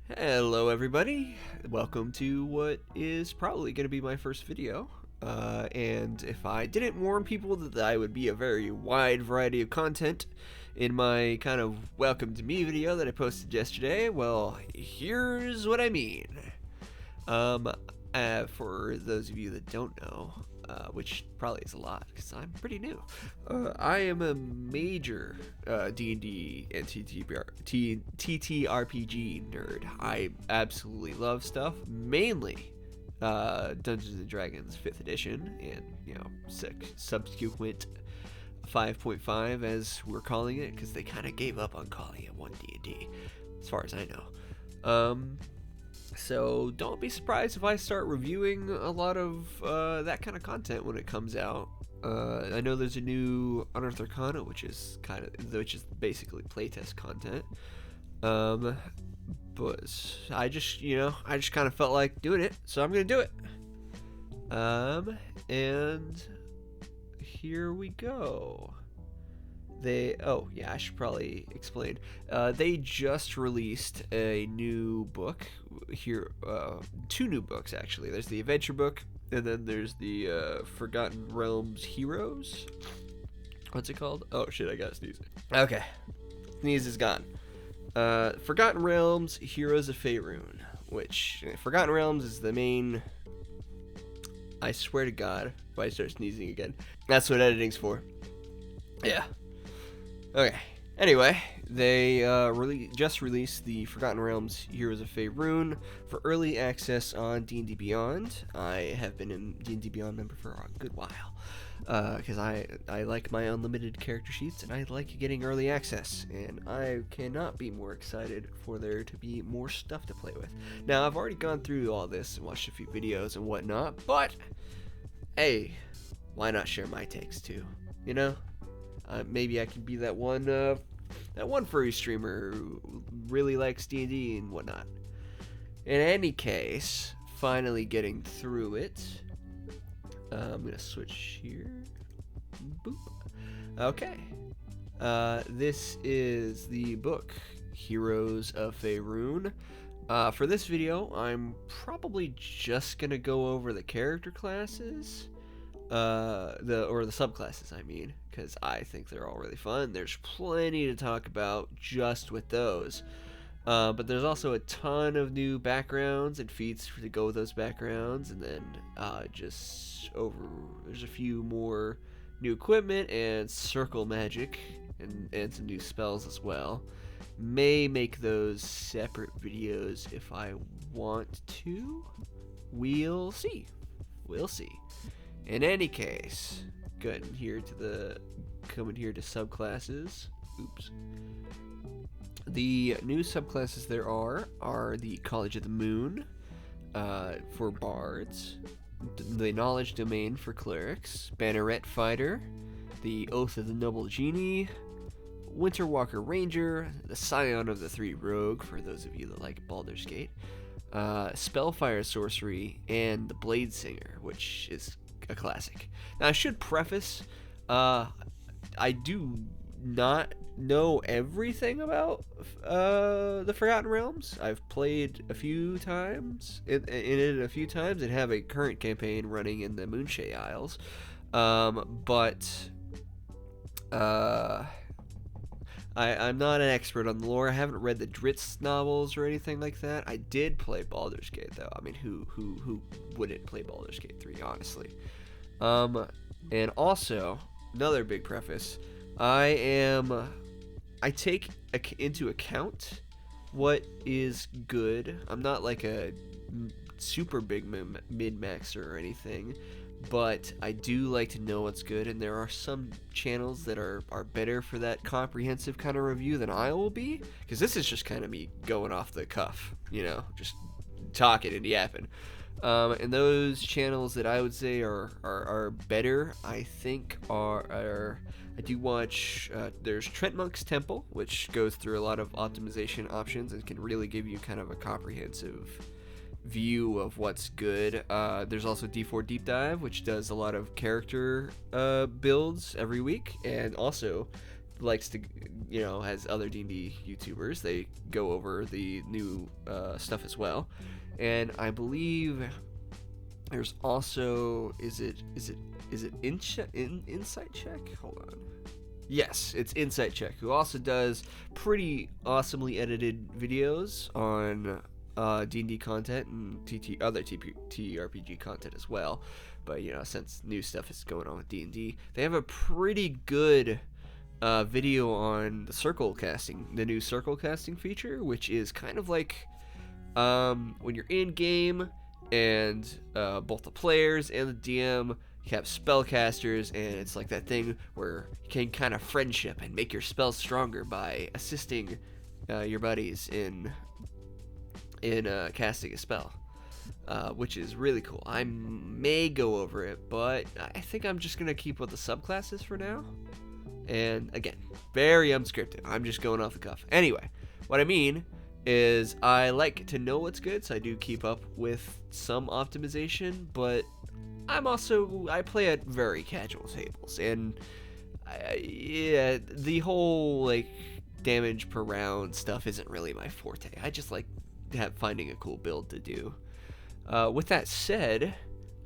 Hello everybody, welcome to what is probably going to be my first video, and if I didn't warn people that I would be a very wide variety of content in my kind of welcome to me video that I posted yesterday, well, here's what I mean. For those of you that don't know, which probably is a lot because I'm pretty new, I am a major D&D and TTRPG nerd. I absolutely love stuff, mainly Dungeons and Dragons 5th edition and subsequent 5.5 as we're calling it, because they kind of gave up on calling it 1D&D as far as I know. So don't be surprised if I start reviewing a lot of that kind of content when it comes out. I know there's a new Unearthed Arcana, which is basically playtest content. But I just kind of felt like doing it, so I'm gonna do it. And here we go. I should probably explain. They just released a new book here, two new books actually. There's the adventure book, and then there's the Forgotten Realms Heroes. What's it called? Oh shit, I gotta sneeze. Okay, sneeze is gone. Forgotten Realms Heroes of Faerun, which Forgotten Realms is the main. I swear to God, if I start sneezing again, that's what editing's for. Yeah. Okay, anyway, they just released the Forgotten Realms Heroes of Faerun for early access on D&D Beyond. I have been a D&D Beyond member for a good while, because I like my unlimited character sheets, and I like getting early access, and I cannot be more excited for there to be more stuff to play with. Now, I've already gone through all this and watched a few videos and whatnot, but, hey, why not share my takes too, you know? Maybe I can be that one furry streamer who really likes D&D and whatnot. In any case, finally getting through it. I'm gonna switch here. Boop. Okay. This is the book, Heroes of Faerun. For this video, I'm probably just gonna go over the character classes. The subclasses, I mean, because I think they're all really fun. There's plenty to talk about just with those, but there's also a ton of new backgrounds and feats to go with those backgrounds, and then there's a few more new equipment and circle magic and some new spells as well. May make those separate videos if I want to. We'll see. In any case, coming here to subclasses. Oops. The new subclasses there are the Collage of the Moon for bards, the Knowledge Domain for clerics, Banneret Fighter, the Oath of the Noble Genie, Winterwalker Ranger, the Scion of the Three Rogue for those of you that like Baldur's Gate, Spellfire Sorcerer, and the Bladesinger, which is a classic. Now I should preface, I do not know everything about the Forgotten Realms. I've played a few times in it and have a current campaign running in the Moonshade Isles, but I'm not an expert on the lore. I haven't read the Dritz novels or anything like that. I did play Baldur's Gate though. I mean, who wouldn't play Baldur's Gate 3, honestly? And also, another big preface, I take into account what is good. I'm not like a super big min-maxer or anything, but I do like to know what's good, and there are some channels that are better for that comprehensive kind of review than I will be, because this is just kind of me going off the cuff, just talking and yapping. And those channels that I would say are better, I think, are I do watch, there's Trent Monk's Temple, which goes through a lot of optimization options and can really give you kind of a comprehensive view of what's good. There's also D4 Deep Dive, which does a lot of character builds every week, and also likes to, has other D&D YouTubers. They go over the new stuff as well, and I believe there's also is it Insight Check? Hold on. Yes, it's Insight Check, who also does pretty awesomely edited videos on D&D content and other TTRPG content as well. But since new stuff is going on with D&D, they have a pretty good video on the circle casting, the new circle casting feature, which is kind of like when you're in game and both the players and the DM have spellcasters, and it's like that thing where you can kind of friendship and make your spells stronger by assisting your buddies in casting a spell, which is really cool. I may go over it, but I think I'm just gonna keep with the subclasses for now. And again, very unscripted. I'm just going off the cuff. Anyway, what I mean is I like to know what's good, so I do keep up with some optimization, but I play at very casual tables, and the whole like damage per round stuff isn't really my forte. I just like finding a cool build to do. With that said,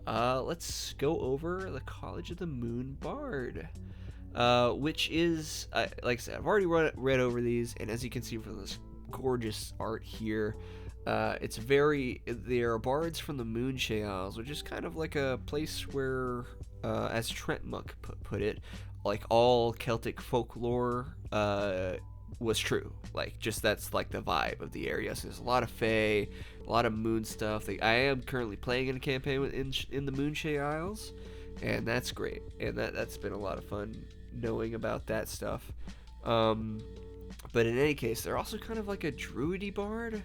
let's go over the College of the Moon Bard, which is, like I said, I've already read over these, and as you can see from this gorgeous art here, they are bards from the Moonshade Isles, which is kind of like a place where, as Trent Monk put it, like all Celtic folklore was true. Like, just that's like the vibe of the area. So there's a lot of fae, a lot of moon stuff. I am currently playing in a campaign in the Moonshade Isles, and that's great. And that's been a lot of fun knowing about that stuff. But in any case, they're also kind of like a druidy bard.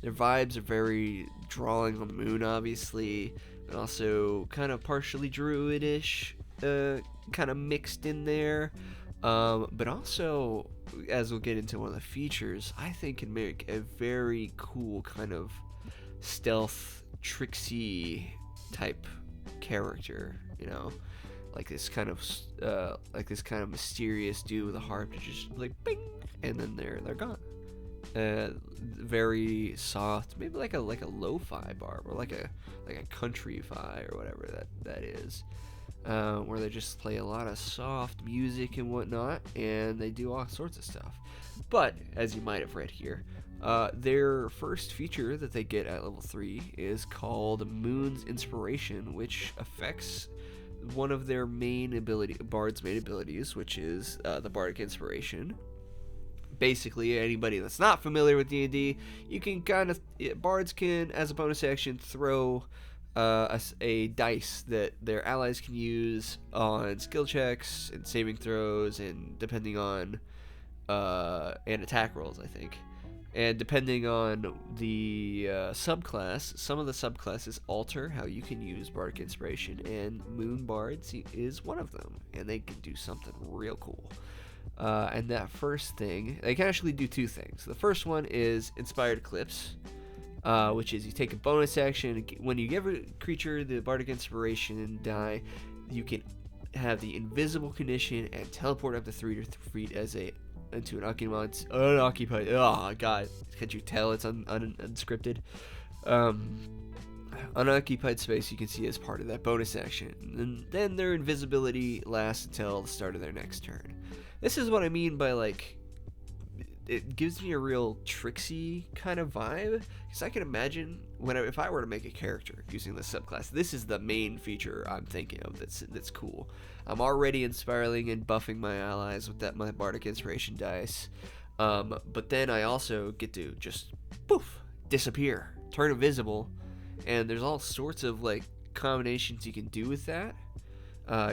Their vibes are very drawing on the moon, obviously, but also kind of partially druidish, kind of mixed in there. But also, as we'll get into one of the features, I think can make a very cool kind of stealth, tricksy type character. Like this kind of mysterious dude with a harp to just like bing, and then they're gone. Very soft, maybe like a lo-fi barb, or like a country-fi or whatever that is, where they just play a lot of soft music and whatnot, and they do all sorts of stuff. But as you might have read here, their first feature that they get at level 3 is called Moon's Inspiration, which affects one of their bard's main abilities, which is the Bardic Inspiration. Basically, anybody that's not familiar with D&D, you can bards can, as a bonus action, throw a dice that their allies can use on skill checks and saving throws, and depending on and attack rolls, I think. And depending on the subclass, some of the subclasses alter how you can use Bardic Inspiration, and Moon Bards is one of them, and they can do something real cool. And that first thing, they can actually do two things. The first one is Inspired Eclipse, which is you take a bonus action. When you give a creature the Bardic Inspiration die, you can have the invisible condition and teleport up to 3 feet into an unoccupied. Oh god, can't you tell it's unscripted? Unoccupied space you can see as part of that bonus action, and then their invisibility lasts until the start of their next turn. This is what I mean by, like, it gives me a real tricksy kind of vibe, because I can imagine if I were to make a character using this subclass, this is the main feature I'm thinking of that's cool. I'm already inspiring and buffing my allies with my Bardic Inspiration dice, but then I also get to just poof, disappear, turn invisible, and there's all sorts of like combinations you can do with that.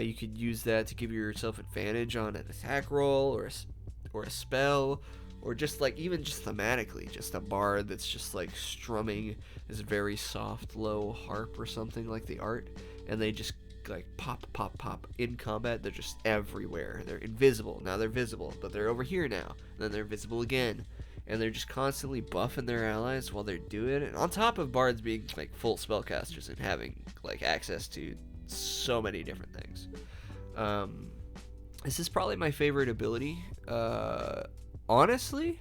You could use that to give yourself advantage on an attack roll or a spell, or just like even just thematically, just a bard that's just like strumming this very soft low harp or something like the art, and they just like pop pop pop in combat. They're just everywhere. They're invisible. Now they're visible, but they're over here now, and then they're visible again, and they're just constantly buffing their allies while they're doing it. On top of bards being like full spellcasters and having like access to so many different things. This is probably my favorite ability. Honestly,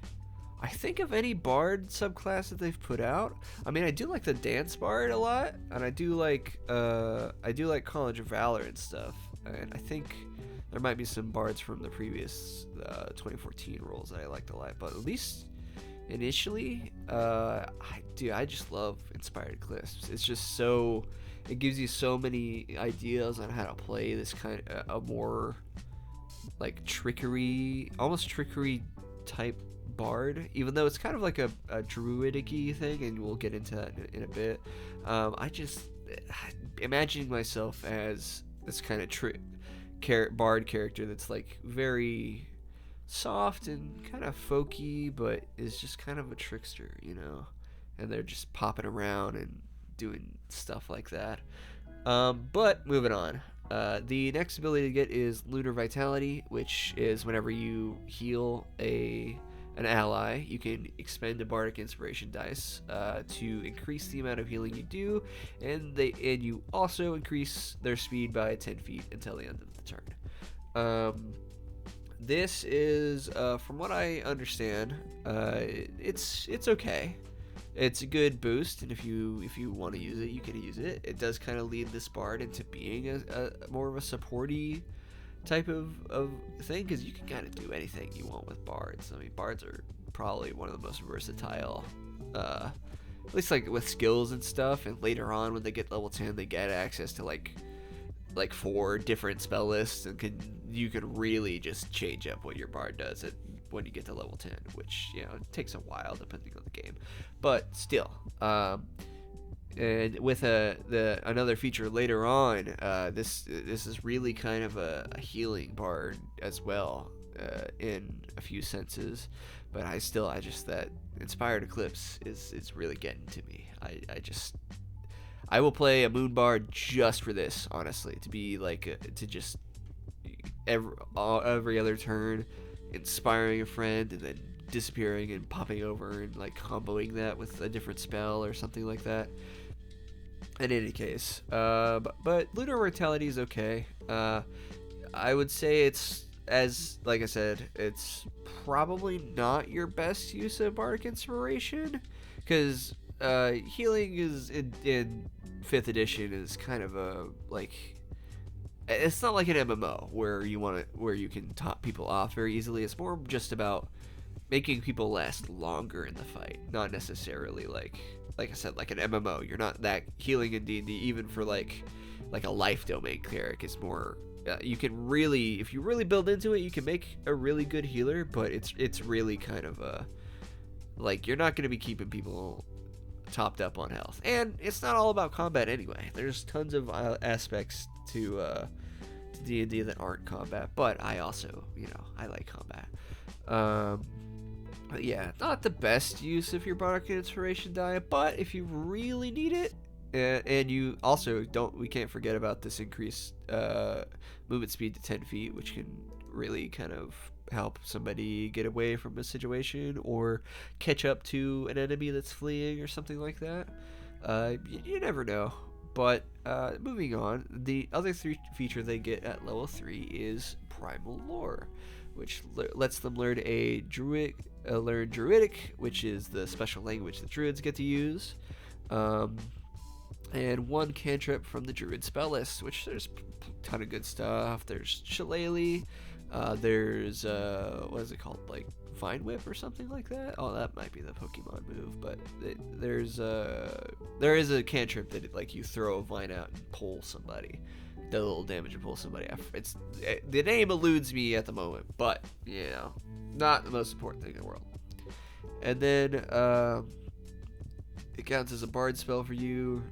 I think of any bard subclass that they've put out. I mean, I do like the dance bard a lot, and I do like College of Valor and stuff. And I think there might be some bards from the previous 2014 rolls that I liked a lot. But at least initially, I just love Inspired Eclipse. It's just so, it gives you so many ideas on how to play this kind of a more like almost trickery type bard, even though it's kind of like a druidic-y thing, and we'll get into that in a bit. I just imagining myself as this kind of bard character that's like very soft and kind of folky, but is just kind of a trickster, you know, and they're just popping around and doing stuff like that. But moving on. The next ability to get is Lunar Vitality, which is whenever you heal an ally, you can expend a Bardic Inspiration dice to increase the amount of healing you do, and you also increase their speed by 10 feet until the end of the turn. This is, from what I understand, it's okay. It's a good boost, and if you want to use it, you can use it. It does kind of lead this bard into being a more of a supporty type of thing, because you can kind of do anything you want with bards. I mean, bards are probably one of the most versatile, at least like with skills and stuff. And later on, when they get level 10, they get access to like 4 different spell lists, and you can really just change up what your bard does when you get to level 10, which, you know, it takes a while depending on the game, but still. And with another feature later on, this is really kind of a healing bard as well, in a few senses. But I just that Inspired Eclipse is really getting to me. I will play a moon bard just for this, honestly, to be like to just every other turn inspiring a friend and then disappearing and popping over and like comboing that with a different spell or something like that. In any case, but Lunar Vitality is okay. I would say it's, as like I said, it's probably not your best use of Bardic Inspiration, because healing is in 5th edition is kind of a like, it's not like an MMO where you can top people off very easily. It's more just about making people last longer in the fight, not necessarily like I said, like an MMO. You're not that healing in D&D, even for like a life domain cleric. It's more you can really, if you really build into it, you can make a really good healer, but it's really kind of a like, you're not going to be keeping people topped up on health, and it's not all about combat anyway. There's tons of aspects to D&D that aren't combat, but I also, you know, I like combat. But yeah, not the best use of your Bardic Inspiration die, but if you really need it, and you also we can't forget about this increased movement speed to 10 feet, which can really kind of help somebody get away from a situation or catch up to an enemy that's fleeing or something like that. You never know. But moving on, the other feature they get at level 3 is Primal Lore, which lets them learn learn Druidic, which is the special language that Druids get to use, and 1 cantrip from the Druid spell list, which there's a ton of good stuff. There's Shillelagh, there's what is it called, like Vine Whip or something like that? Oh, that might be the Pokemon move, but there is a cantrip that like you throw a vine out and pull somebody, does a little damage and pull somebody. The name eludes me at the moment, but you know, not the most important thing in the world. And then it counts as a bard spell for you.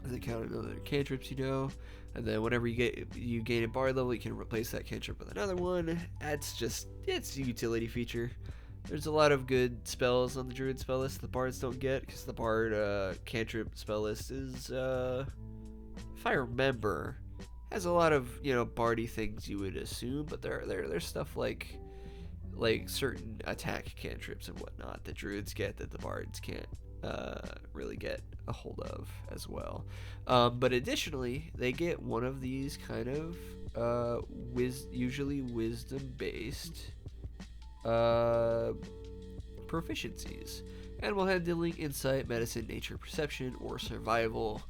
Does it count another cantrips, you know? And then whenever you gain a bard level, you can replace that cantrip with another one. It's a utility feature. There's a lot of good spells on the Druid spell list the bards don't get, because the bard cantrip spell list is, if I remember, has a lot of, you know, bardy things you would assume, but there's stuff like certain attack cantrips and whatnot that Druids get that the bards can't really get a hold of as well. But additionally, they get one of these kind of usually wisdom based proficiencies, animal handling, insight, medicine, nature, perception, or survival.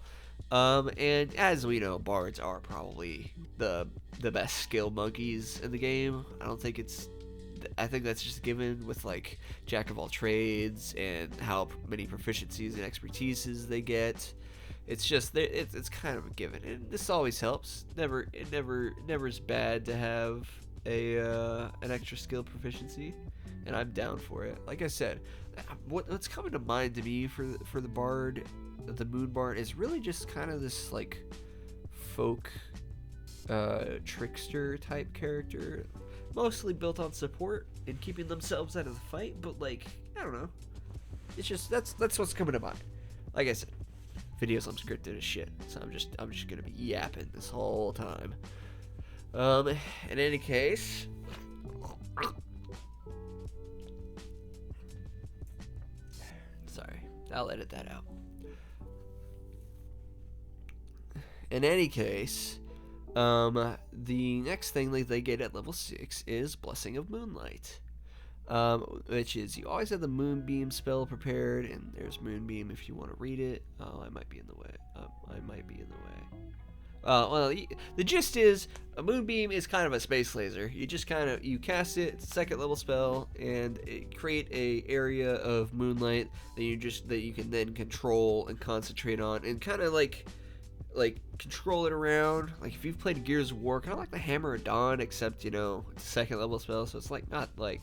And as we know, bards are probably the best skill monkeys in the game. I think that's just given with like jack of all trades and how many proficiencies and expertises they get. It's just it's kind of a given, and this always helps. It never is bad to have an extra skill proficiency, and I'm down for it. Like I said, what's coming to mind to me for the bard, the moon bard, is really just kind of this like folk trickster type character, mostly built on support and keeping themselves out of the fight. But like, I don't know, it's just that's what's coming to mind. Like I said, video's unscripted as shit, so I'm just gonna be yapping this whole time. In any case, sorry, I'll edit that out. In any case, the next thing that they get at level 6 is Blessing of Moonlight, which is you always have the Moonbeam spell prepared, and there's Moonbeam if you want to read it. Oh, I might be in the way. Well, the gist is a Moonbeam is kind of a space laser. You just you cast it. It's a second level spell, and create a area of moonlight that you can then control and concentrate on, and kind of like control it around. Like if you've played Gears of War, kind of like the Hammer of Dawn, except it's a second level spell, so it's like not the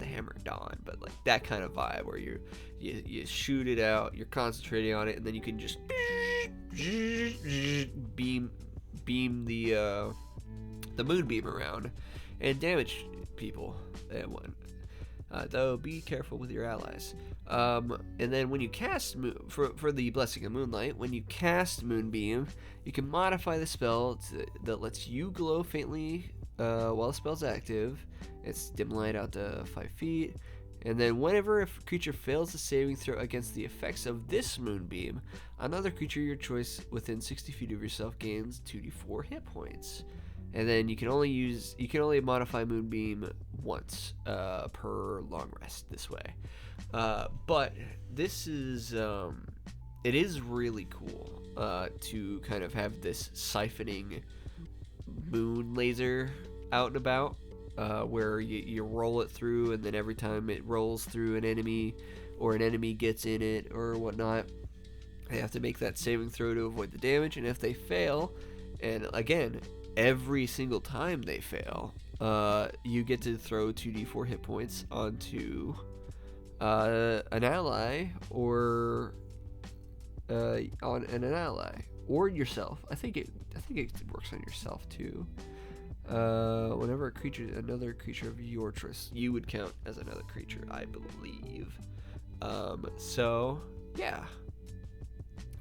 Hammer of Dawn, but like that kind of vibe where you shoot it out, you're concentrating on it, and then you can just beam the moonbeam around and damage people at one. Though be careful with your allies. And then when you cast for the Blessing of Moonlight, when you cast Moonbeam, you can modify the spell that lets you glow faintly while the spell's active. It's dim light out to 5 feet. And then whenever a creature fails a saving throw against the effects of this Moonbeam, another creature your choice within 60 feet of yourself gains 2d4 hit points. And then you can only modify Moonbeam once per long rest this way. But this is it is really cool to kind of have this siphoning moon laser out and about, where you roll it through, and then every time it rolls through an enemy or an enemy gets in it or whatnot, they have to make that saving throw to avoid the damage. And if they fail, and again, every single time they fail, you get to throw 2d4 hit points onto an ally or on an ally or yourself. I think it works on yourself too. Whenever another creature of your choice, you would count as another creature, I believe. So yeah.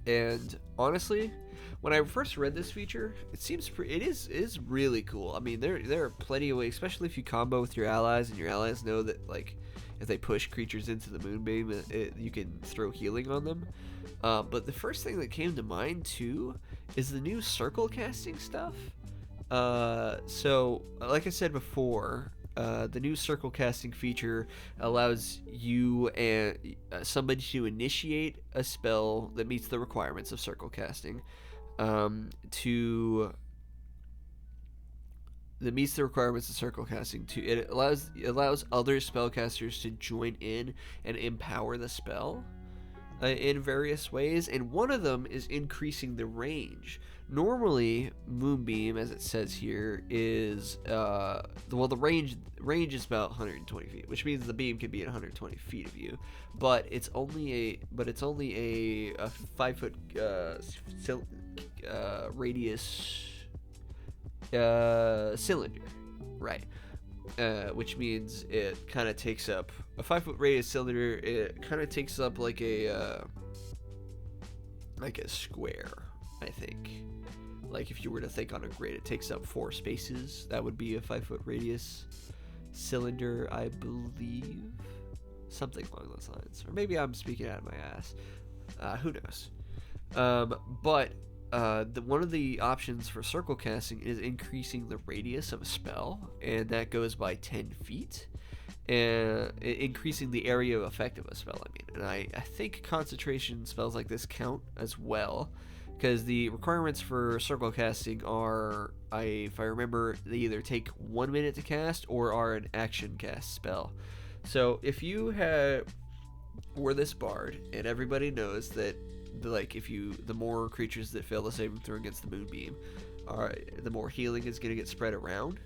And honestly, when I first read this feature, it is really cool. I mean, there are plenty of ways, especially if you combo with your allies, and your allies know that like if they push creatures into the Moonbeam, you can throw healing on them. But the first thing that came to mind too is the new circle casting stuff. So like I said before, the new circle casting feature allows you and somebody to initiate a spell that meets the requirements of circle casting. It allows other spellcasters to join in and empower the spell in various ways, and one of them is increasing the range. Normally, Moonbeam, as it says here, is the range is about 120 feet, which means the beam can be at 120 feet of you, but it's only a 5 foot radius cylinder, right? Which means it kind of takes up a 5 foot radius cylinder. It kind of takes up like a square, I think. Like if you were to think on a grid, it takes up 4 spaces. That would be a 5 foot radius cylinder, I believe. Something along those lines. Or maybe I'm speaking out of my ass. Who knows? But one of the options for circle casting is increasing the radius of a spell, and that goes by 10 feet. And increasing the area of effect of a spell, and I think concentration spells like this count as well, because the requirements for circle casting are, if I remember, they either take 1 minute to cast or are an action cast spell. So if you were this bard, and everybody knows that the more creatures that fail the saving throw against the moonbeam, the more healing is going to get spread around,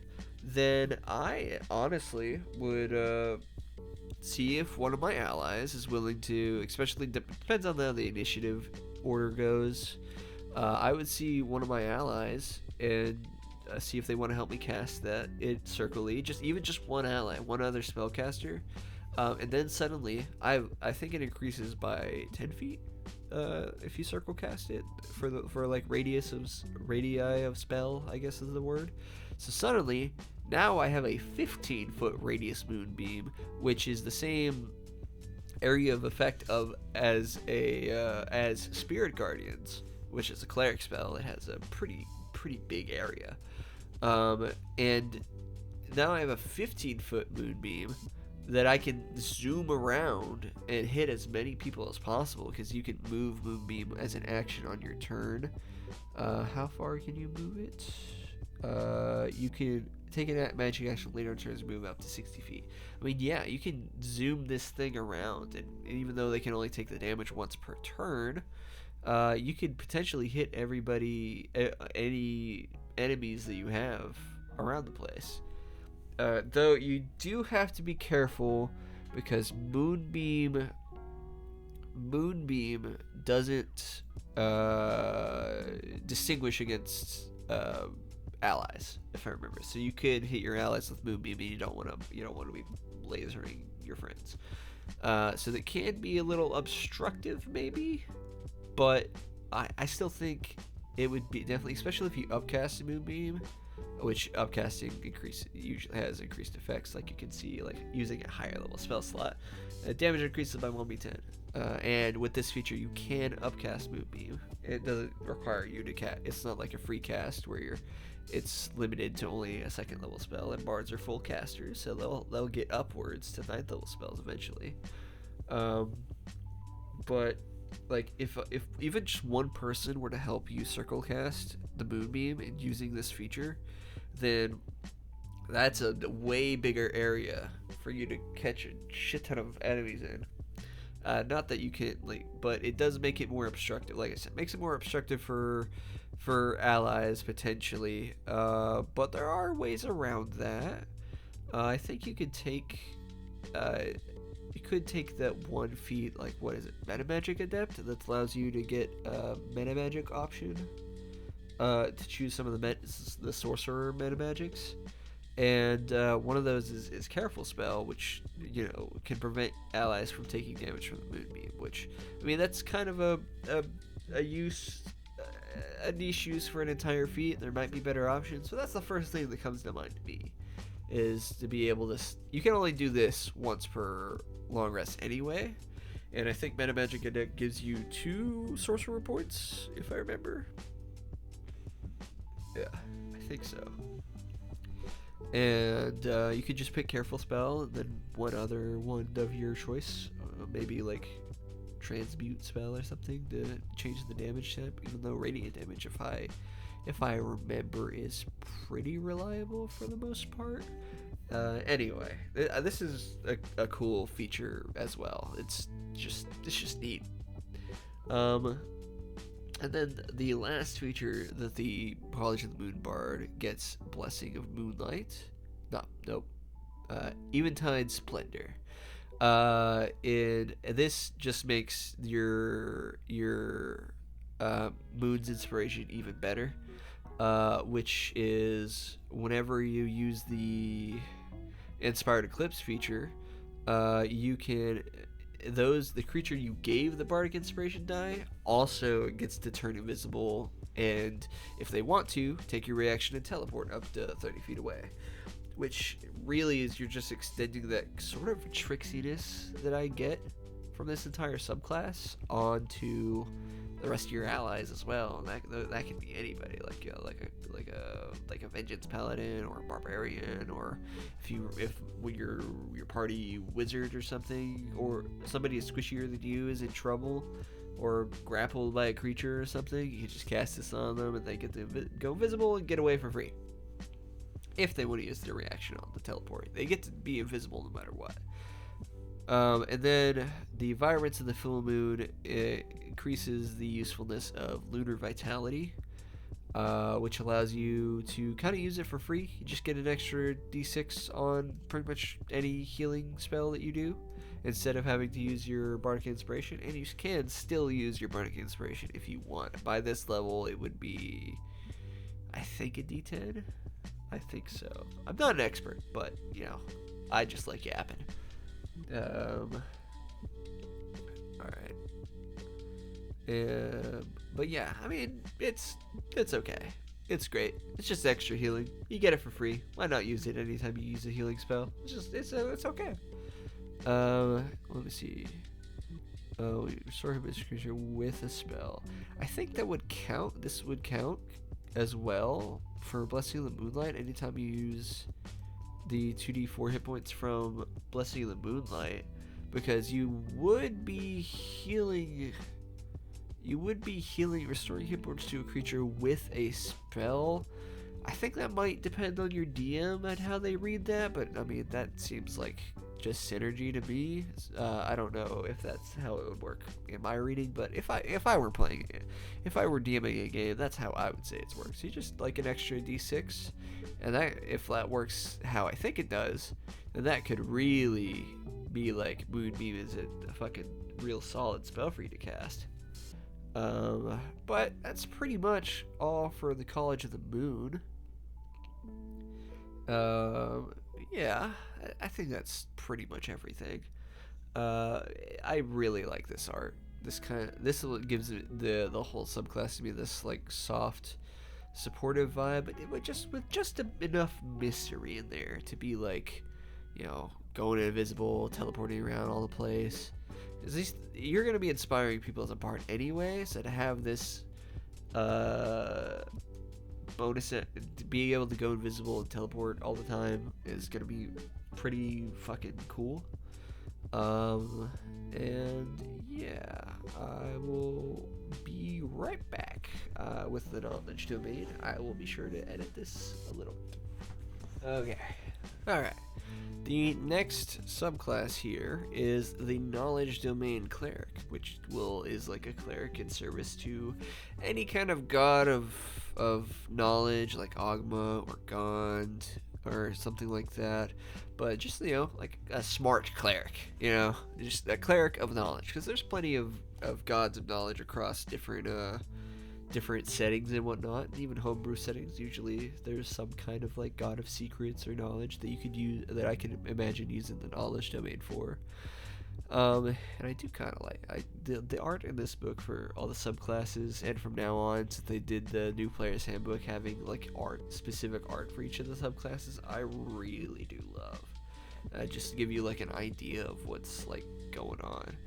then I honestly would see if one of my allies is willing to, especially depends on how the initiative order goes. I would see one of my allies and see if they want to help me cast that circly, just one ally, one other spellcaster, and then suddenly I think it increases by 10 feet if you circle cast it for like radii of spell, I guess is the word. So suddenly now I have a 15-foot radius moonbeam, which is the same area of effect as Spirit Guardians, which is a cleric spell. It has a pretty big area, and now I have a 15-foot moonbeam that I can zoom around and hit as many people as possible, because you can move moonbeam as an action on your turn. How far can you move it? You can take a magic action later on turns, move up to 60 feet. I mean, yeah, you can zoom this thing around, and even though they can only take the damage once per turn, you could potentially hit everybody, any enemies that you have around the place. Though you do have to be careful, because Moonbeam doesn't distinguish against allies, if I remember. So you could hit your allies with Moonbeam, and you don't want to be lasering your friends. So that can be a little obstructive, maybe, but I still think it would be definitely, especially if you upcast a Moonbeam, which upcasting usually has increased effects, like you can see, like using a higher level spell slot, damage increases by 1d10. And with this feature, you can upcast Moonbeam. It doesn't require you to cast. It's not like a free cast where it's limited to only a 2nd level spell, and bards are full casters, so they'll get upwards to 9th level spells eventually. But like if even just one person were to help you circle cast the Moonbeam and using this feature, then that's a way bigger area for you to catch a shit ton of enemies in. Not that you can't, but it does make it more obstructive. Like I said, makes it more obstructive for allies potentially. But there are ways around that. I think you could take that 1 feat, like, what is it, Meta Magic Adept, that allows you to get a Meta Magic option to choose some of the Sorcerer Meta Magics. And one of those is Careful Spell, which, can prevent allies from taking damage from the Moonbeam, which, I mean, that's kind of a niche use for an entire feat. There might be better options, so that's the first thing that comes to mind to me, is to be able to... You can only do this once per long rest anyway, and I think Meta Magic Adept gives you 2 Sorcerer points, if I remember. Yeah, I think so. And you could just pick Careful Spell, and then one other one of your choice, maybe like Transmute Spell or something to change the damage type, even though Radiant Damage, if I remember, is pretty reliable for the most part. Anyway, this is a cool feature as well. It's just neat. And then the last feature that the Collage of the Moon Bard gets, Blessing of Moonlight. Eventide Splendor. And this just makes your Moon's Inspiration even better. Which is whenever you use the Inspired Eclipse feature, you can... the creature you gave the Bardic Inspiration die also gets to turn invisible, and if they want to, take your reaction and teleport up to 30 feet away, which really is, you're just extending that sort of tricksiness that I get from this entire subclass onto the rest of your allies as well. And that can be anybody, like a vengeance paladin or a barbarian, or when your party wizard or something, or somebody squishier than you is in trouble or grappled by a creature or something, you can just cast this on them and they get to go invisible and get away for free. If they want to use their reaction on the teleport, they get to be invisible no matter what. And then the environments of the full moon, it increases the usefulness of lunar vitality, which allows you to kind of use it for free. You just get an extra d6 on pretty much any healing spell that you do, instead of having to use your Bardic Inspiration. And you can still use your Bardic Inspiration if you want. By this level, it would be, I think, a d10. I think so. I'm not an expert, but, you know, I just like yapping. Alright. But yeah, I mean, it's okay. It's great. It's just extra healing. You get it for free. Why not use it anytime you use a healing spell? It's okay. Let me see. Oh, restore him as a creature with a spell. I think that would count. This would count as well for Blessing of the Moonlight. Anytime you use the 2d4 hit points from Blessing of the Moonlight, because you would be healing, restoring hit points to a creature with a spell. I think that might depend on your DM and how they read that, but I mean, that seems like just synergy to me. I don't know if that's how it would work in my reading, but if I were playing it, if I were DMing a game, that's how I would say it works. You just like an extra d6, and that, if that works how I think it does, then that could really be like Moonbeam is a fucking real solid spell for you to cast. But that's pretty much all for the College of the Moon. Yeah, I think that's pretty much everything. I really like this art. This gives it the whole subclass to me this like soft, supportive vibe, but with just enough mystery in there to be like, you know, going invisible, teleporting around all the place. At least you're gonna be inspiring people as a bard anyway, so to have this bonus being able to go invisible and teleport all the time is gonna be pretty fucking cool. And yeah, I will be right back with the knowledge domain. I will be sure to edit this a little bit. Okay, alright. The next subclass here is the Knowledge Domain Cleric, which is like a cleric in service to any kind of god of knowledge, like Ogma or Gond or something like that. But just, you know, like a smart cleric, you know, just a cleric of knowledge, because there's plenty of gods of knowledge across different settings and whatnot, and even homebrew settings. Usually there's some kind of like god of secrets or knowledge that you could use, that I can imagine using the knowledge domain for. And I do kind of like the art in this book for all the subclasses, and from now on, since they did the new player's handbook having like specific art for each of the subclasses, I really do love. Just to give you like an idea of what's like going on.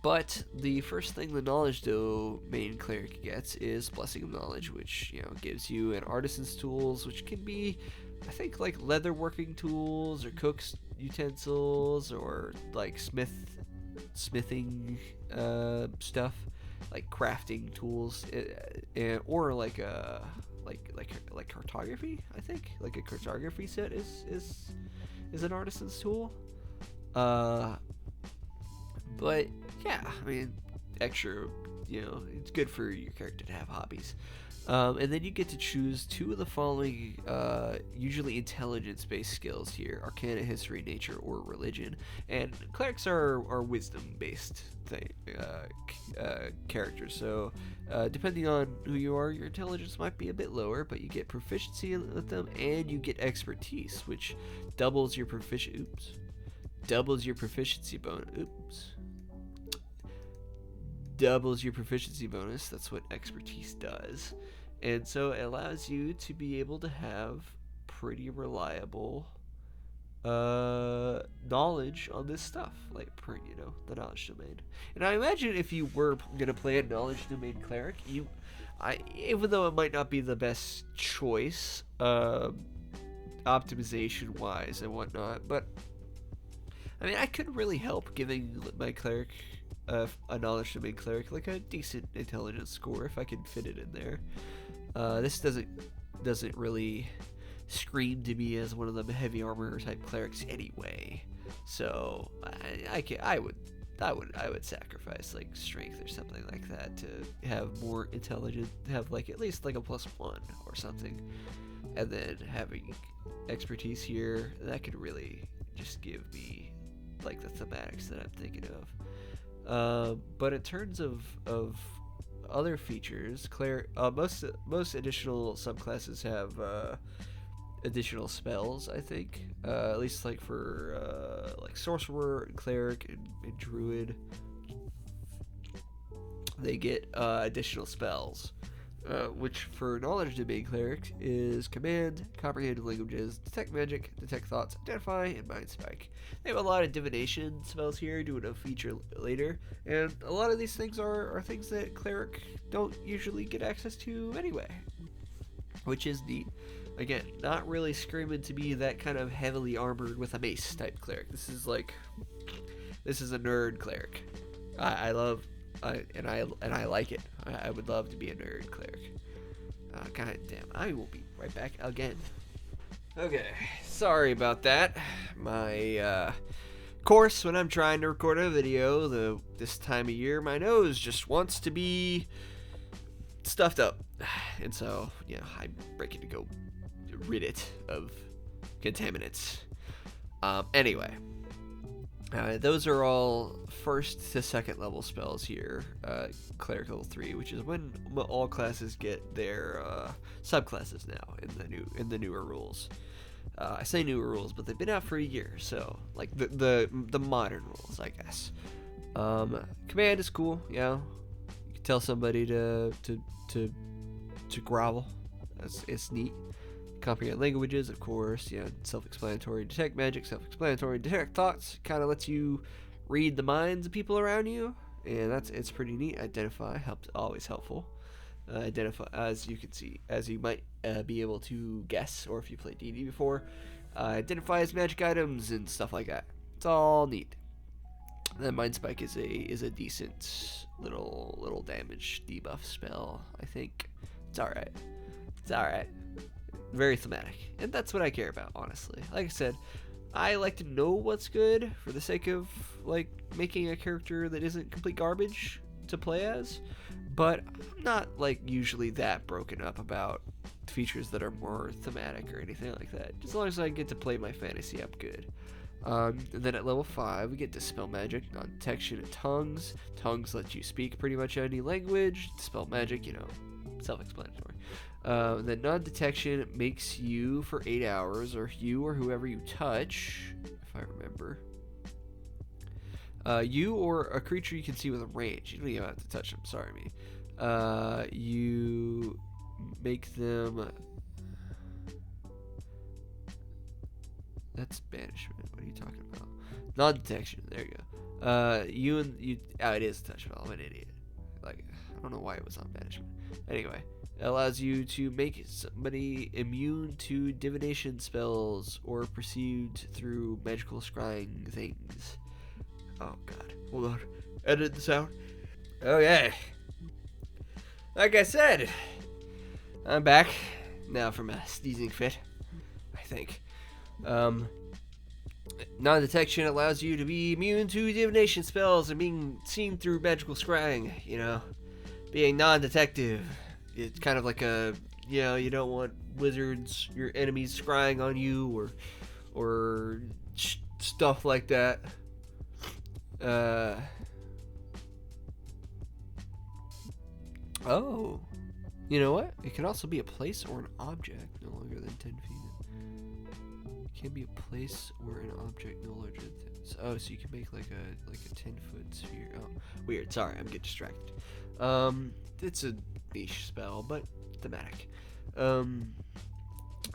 But the first thing the Knowledge Domain Cleric gets is Blessing of Knowledge, which, you know, gives you an Artisan's Tools, which can be, I think, like leatherworking tools or cook's utensils, or like smithing stuff, like crafting tools, or like cartography. I think like a cartography set is an Artisan's Tool. But yeah, I mean, extra, you know, it's good for your character to have hobbies. And then you get to choose two of the following, usually intelligence-based skills here: Arcana, History, Nature, or Religion. And clerics are wisdom-based characters, so depending on who you are, your intelligence might be a bit lower, but you get proficiency with them, and you get expertise, which doubles your proficiency bonus. Doubles your proficiency bonus. That's what expertise does. And so it allows you to be able to have pretty reliable knowledge on this stuff, like the knowledge domain. And I imagine if you were gonna play a knowledge domain cleric, even though it might not be the best choice, optimization wise and whatnot, but I mean, I could really help giving my cleric, a knowledge domain cleric, like a decent intelligence score if I can fit it in there. This doesn't really scream to me as one of the heavy armor type clerics anyway, so I would sacrifice like strength or something like that to have more intelligence, have like at least like a +1 or something, and then having expertise here that could really just give me like the thematics that I'm thinking of. But in terms of other features, most additional subclasses have additional spells, I think. At least like for like Sorcerer and Cleric and Druid, they get additional spells. Which for knowledge domain clerics is command, comprehend languages, detect magic, detect thoughts, identify, and mind spike. They have a lot of divination spells here, doing a feature later, and a lot of these things are things that cleric don't usually get access to anyway, which is neat. Again, not really screaming to be that kind of heavily armored with a mace type cleric. This is a nerd cleric. I like it. I would love to be a nerd cleric. God damn, I will be right back again. Okay, sorry about that. My, of course, when I'm trying to record a video, this time of year, my nose just wants to be stuffed up. And so, I'm breaking to go rid it of contaminants. Anyway. Those are all 1st to 2nd level spells here. Cleric level 3, which is when all classes get their subclasses now in the newer rules. I say newer rules, but they've been out for a year, so like the modern rules, I guess. Command is cool, you can tell somebody to grovel. It's neat. Comprehend languages, of course, self-explanatory. Detect magic, self-explanatory. Detect thoughts, kind of lets you read the minds of people around you, and it's pretty neat. Identify, always helpful. Identify, as you can see, as you might be able to guess, or if you played D&D before, identifies magic items and stuff like that. It's all neat. Then Mind Spike is a decent little damage debuff spell. I think it's all right. It's all right. Very thematic, and that's what I care about, honestly. Like I said, I like to know what's good for the sake of like making a character that isn't complete garbage to play as, but I'm not like usually that broken up about features that are more thematic or anything like that, as long as I get to play my fantasy up good. And then at level 5 we get Dispel Magic, Non-Detection, and Tongues. Tongues let you speak pretty much any language. Dispel Magic, self-explanatory. Then non-detection makes you for 8 hours, or you or whoever you touch, if I remember. You or a creature you can see with a range. You don't even have to touch them. Sorry, me. You make them. That's banishment. What are you talking about? Non-detection. There you go. Oh, it is a touch spell. I'm an idiot. Like, I don't know why it was on banishment. Anyway. It allows you to make somebody immune to divination spells or perceived through magical scrying things. Oh god. Hold on. Edit this out. Okay. Like I said, I'm back now from a sneezing fit, I think. Non-detection allows you to be immune to divination spells and being seen through magical scrying, being non-detective. It's kind of like you don't want wizards, your enemies scrying on you or stuff like that. Oh, you know what? It can also be a place or an object no longer than 10 feet. It can be a place or an object no larger than 10. Oh, so you can make like a 10-foot sphere. Oh, weird. Sorry, I'm getting distracted. It's a niche spell, but thematic.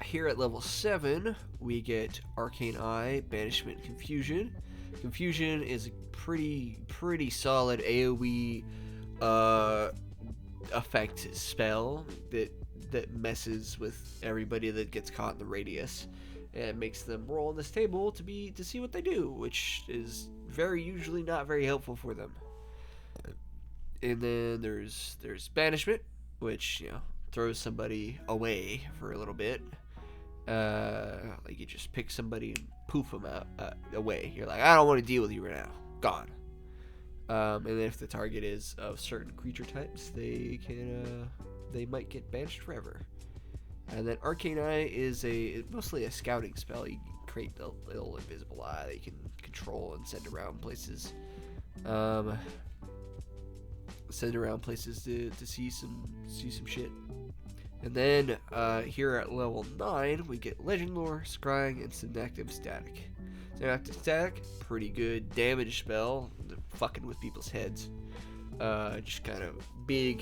Here at level 7, we get Arcane Eye, Banishment, Confusion. Confusion is a pretty solid AoE effect spell that messes with everybody that gets caught in the radius, and makes them roll on this table to see what they do, which is very usually not very helpful for them. And then there's Banishment, which throws somebody away for a little bit. Like you just pick somebody and poof them out away. You're like, I don't want to deal with you right now. Gone. And then if the target is of certain creature types, they might get banished forever. And then Arcane Eye is mostly a scouting spell. You can create a little invisible eye that you can control and send around places. Send around places to see some shit. And then here at level 9, we get Legend Lore, Scrying, and Synactive Static. Synactive Static, pretty good damage spell, fucking with people's heads. Just kind of big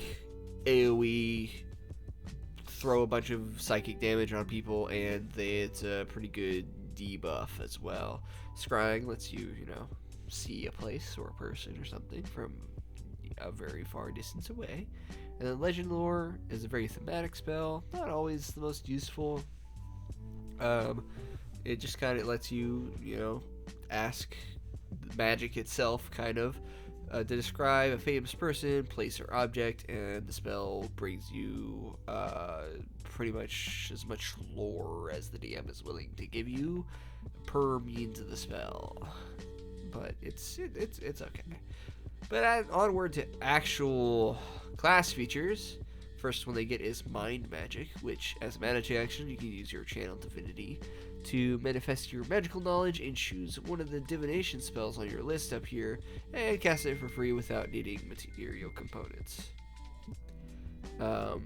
AoE, throw a bunch of psychic damage on people, and it's a pretty good debuff as well. Scrying lets you, see a place or a person or something from a very far distance away. And then Legend Lore is a very thematic spell, not always the most useful. It just kind of lets you, ask the magic itself, kind of, to describe a famous person, place, or object, and the spell brings you pretty much as much lore as the DM is willing to give you per means of the spell. But it's okay. But onward to actual class features. First one they get is Mind Magic, which as a mana action you can use your Channel Divinity to manifest your magical knowledge and choose one of the divination spells on your list up here and cast it for free without needing material components. That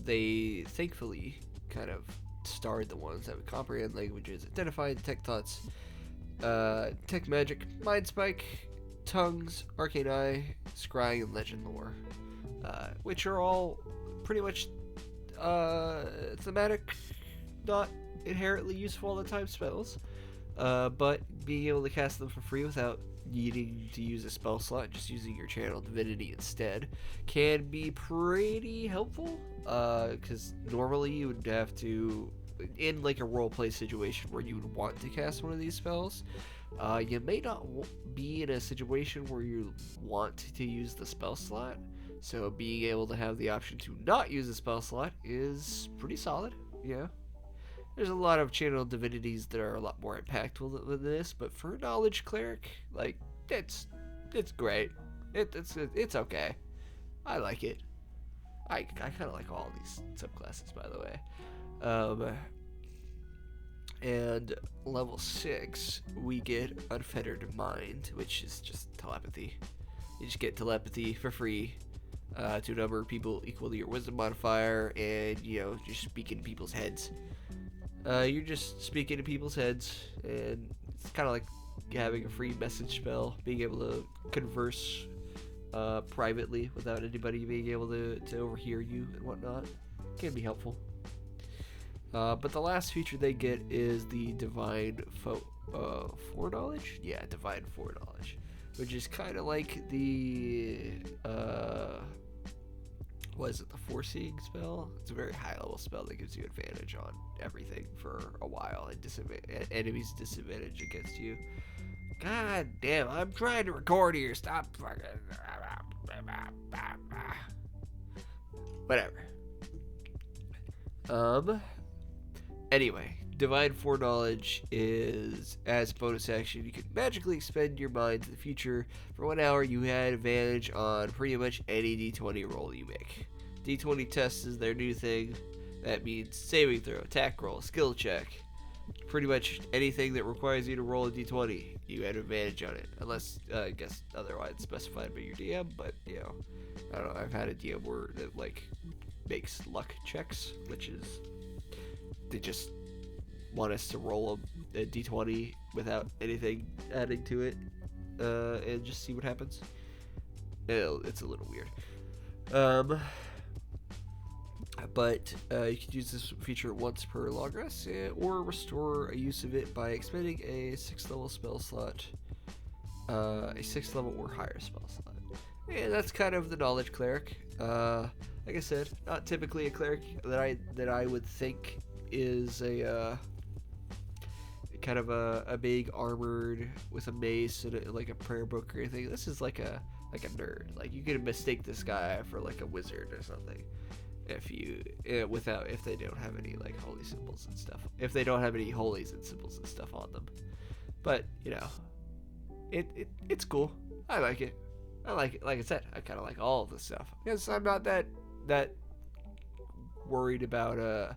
they thankfully kind of starred the ones that would comprehend languages, identify, detect thoughts, detect magic, mind spike, tongues, arcane eye, scrying, and legend lore, which are all pretty much thematic, not inherently useful all the time spells, but being able to cast them for free without needing to use a spell slot, just using your channel divinity instead, can be pretty helpful, because normally you would have to, in like a roleplay situation where you would want to cast one of these spells, you may not be in a situation where you want to use the spell slot, so being able to have the option to not use a spell slot is pretty solid. Yeah, there's a lot of channel divinities that are a lot more impactful than this, but for knowledge cleric, like, it's great. It's okay. I like it. I kind of like all these subclasses, by the way. And level 6, we get Unfettered Mind, which is just telepathy. You just get telepathy for free to a number of people equal to your wisdom modifier, and you're speaking to people's heads. You're just speaking to people's heads, and it's kind of like having a free message spell, being able to converse privately without anybody being able to overhear you and whatnot. Can be helpful. But the last feature they get is the Divine Foreknowledge? Yeah, Divine Foreknowledge, which is kind of like the the Foreseeing spell. It's a very high level spell that gives you advantage on everything for a while, and enemies disadvantage against you. God damn, I'm trying to record here. Stop fucking. Whatever. Anyway, Divine Foreknowledge is, as bonus action, you can magically expend your mind to the future. For 1 hour, you had advantage on pretty much any d20 roll you make. D20 test is their new thing. That means saving throw, attack roll, skill check. Pretty much anything that requires you to roll a d20, you had advantage on it. Unless, I guess, otherwise specified by your DM, but, I don't know, I've had a DM where it, makes luck checks, which is, they just want us to roll a d20 without anything adding to it, and just see what happens. It's a little weird. but you can use this feature once per long rest, or restore a use of it by expending a 6th level spell slot, a 6th level or higher spell slot. And that's kind of the Knowledge Cleric. Like I said, not typically a cleric that I would think is a kind of a big armored with a mace and like a prayer book or anything. This is like a nerd. Like, you could mistake this guy for like a wizard or something if they don't have any like holy symbols and stuff. If they don't have any holies and symbols and stuff on them. But you know, it's cool. I like it. Like I said, I kind of like all of this stuff because I'm not that worried about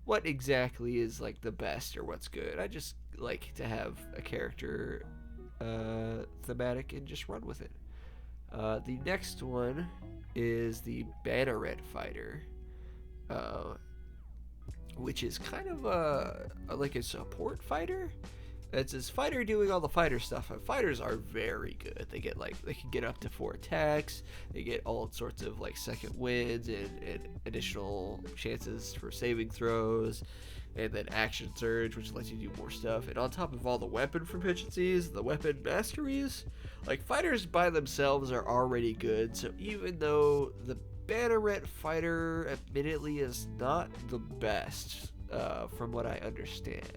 what exactly is like the best or what's good. I just like to have a character thematic and just run with it. The next one is the Banneret Fighter, which is kind of like a support fighter. It's this fighter doing all the fighter stuff, and fighters are very good. They can get up to 4 attacks. They get all sorts of like second wins and additional chances for saving throws, and then action surge, which lets you do more stuff. And on top of all the weapon proficiencies, the weapon masteries, like, fighters by themselves are already good. So even though the Banneret Fighter admittedly is not the best, from what I understand,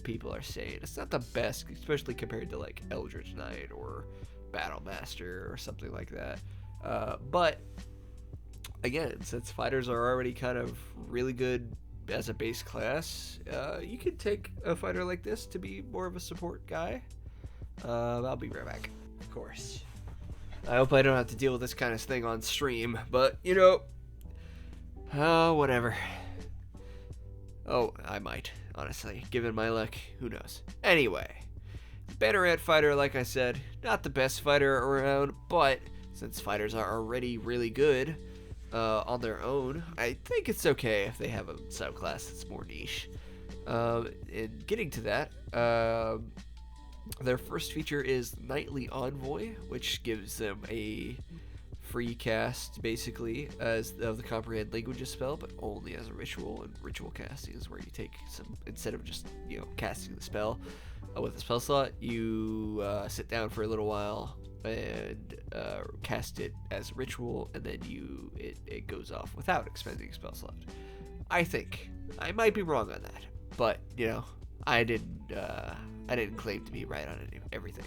people are saying it's not the best, especially compared to like Eldritch Knight or Battle Master or something like that. But again, since fighters are already kind of really good as a base class, you could take a fighter like this to be more of a support guy. I'll be right back, of course. I hope I don't have to deal with this kind of thing on stream, but you know, whatever. Oh, I might, honestly. Given my luck, who knows. Anyway, Banneret Fighter, like I said, not the best fighter around, but since fighters are already really good on their own, I think it's okay if they have a subclass that's more niche. And getting to that, their first feature is Nightly Envoy, which gives them a free cast, basically, of the Comprehend Languages spell, but only as a ritual. And ritual casting is where you take some, instead of just, you know, casting the spell with a spell slot, you sit down for a little while and cast it as a ritual, and then it goes off without expending a spell slot. I think I might be wrong on that, but you know, I didn't claim to be right on everything.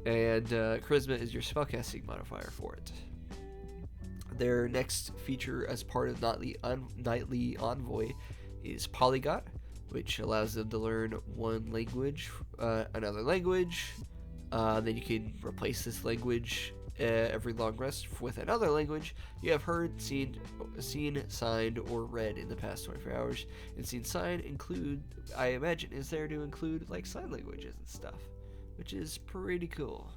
And Charisma is your spellcasting modifier for it. Their next feature as part of Nightly Envoy is Polyglot, which allows them to learn one language, another language. Then you can replace this language every long rest with another language you have heard, seen, signed, or read in the past 24 hours. And seen, signed include, I imagine, is there to include like sign languages and stuff, which is pretty cool.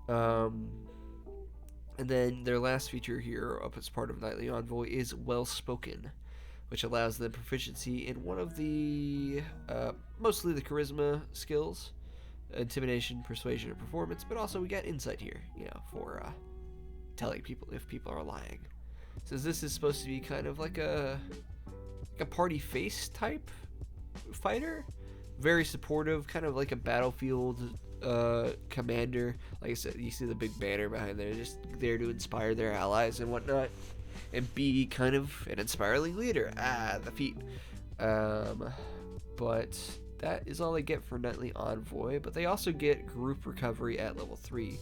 And then their last feature here, up as part of Nightly Envoy, is Well Spoken, which allows them proficiency in one of the, mostly the charisma skills, intimidation, persuasion, and performance, but also we got insight here, you know, for telling people if people are lying. Since this is supposed to be kind of like a party face type fighter, very supportive, kind of like a battlefield commander. Like I said, you see the big banner behind there, just there to inspire their allies and whatnot, and be kind of an inspiring leader. The feat. But that is all they get for Nightly Envoy. But they also get Group Recovery at level 3,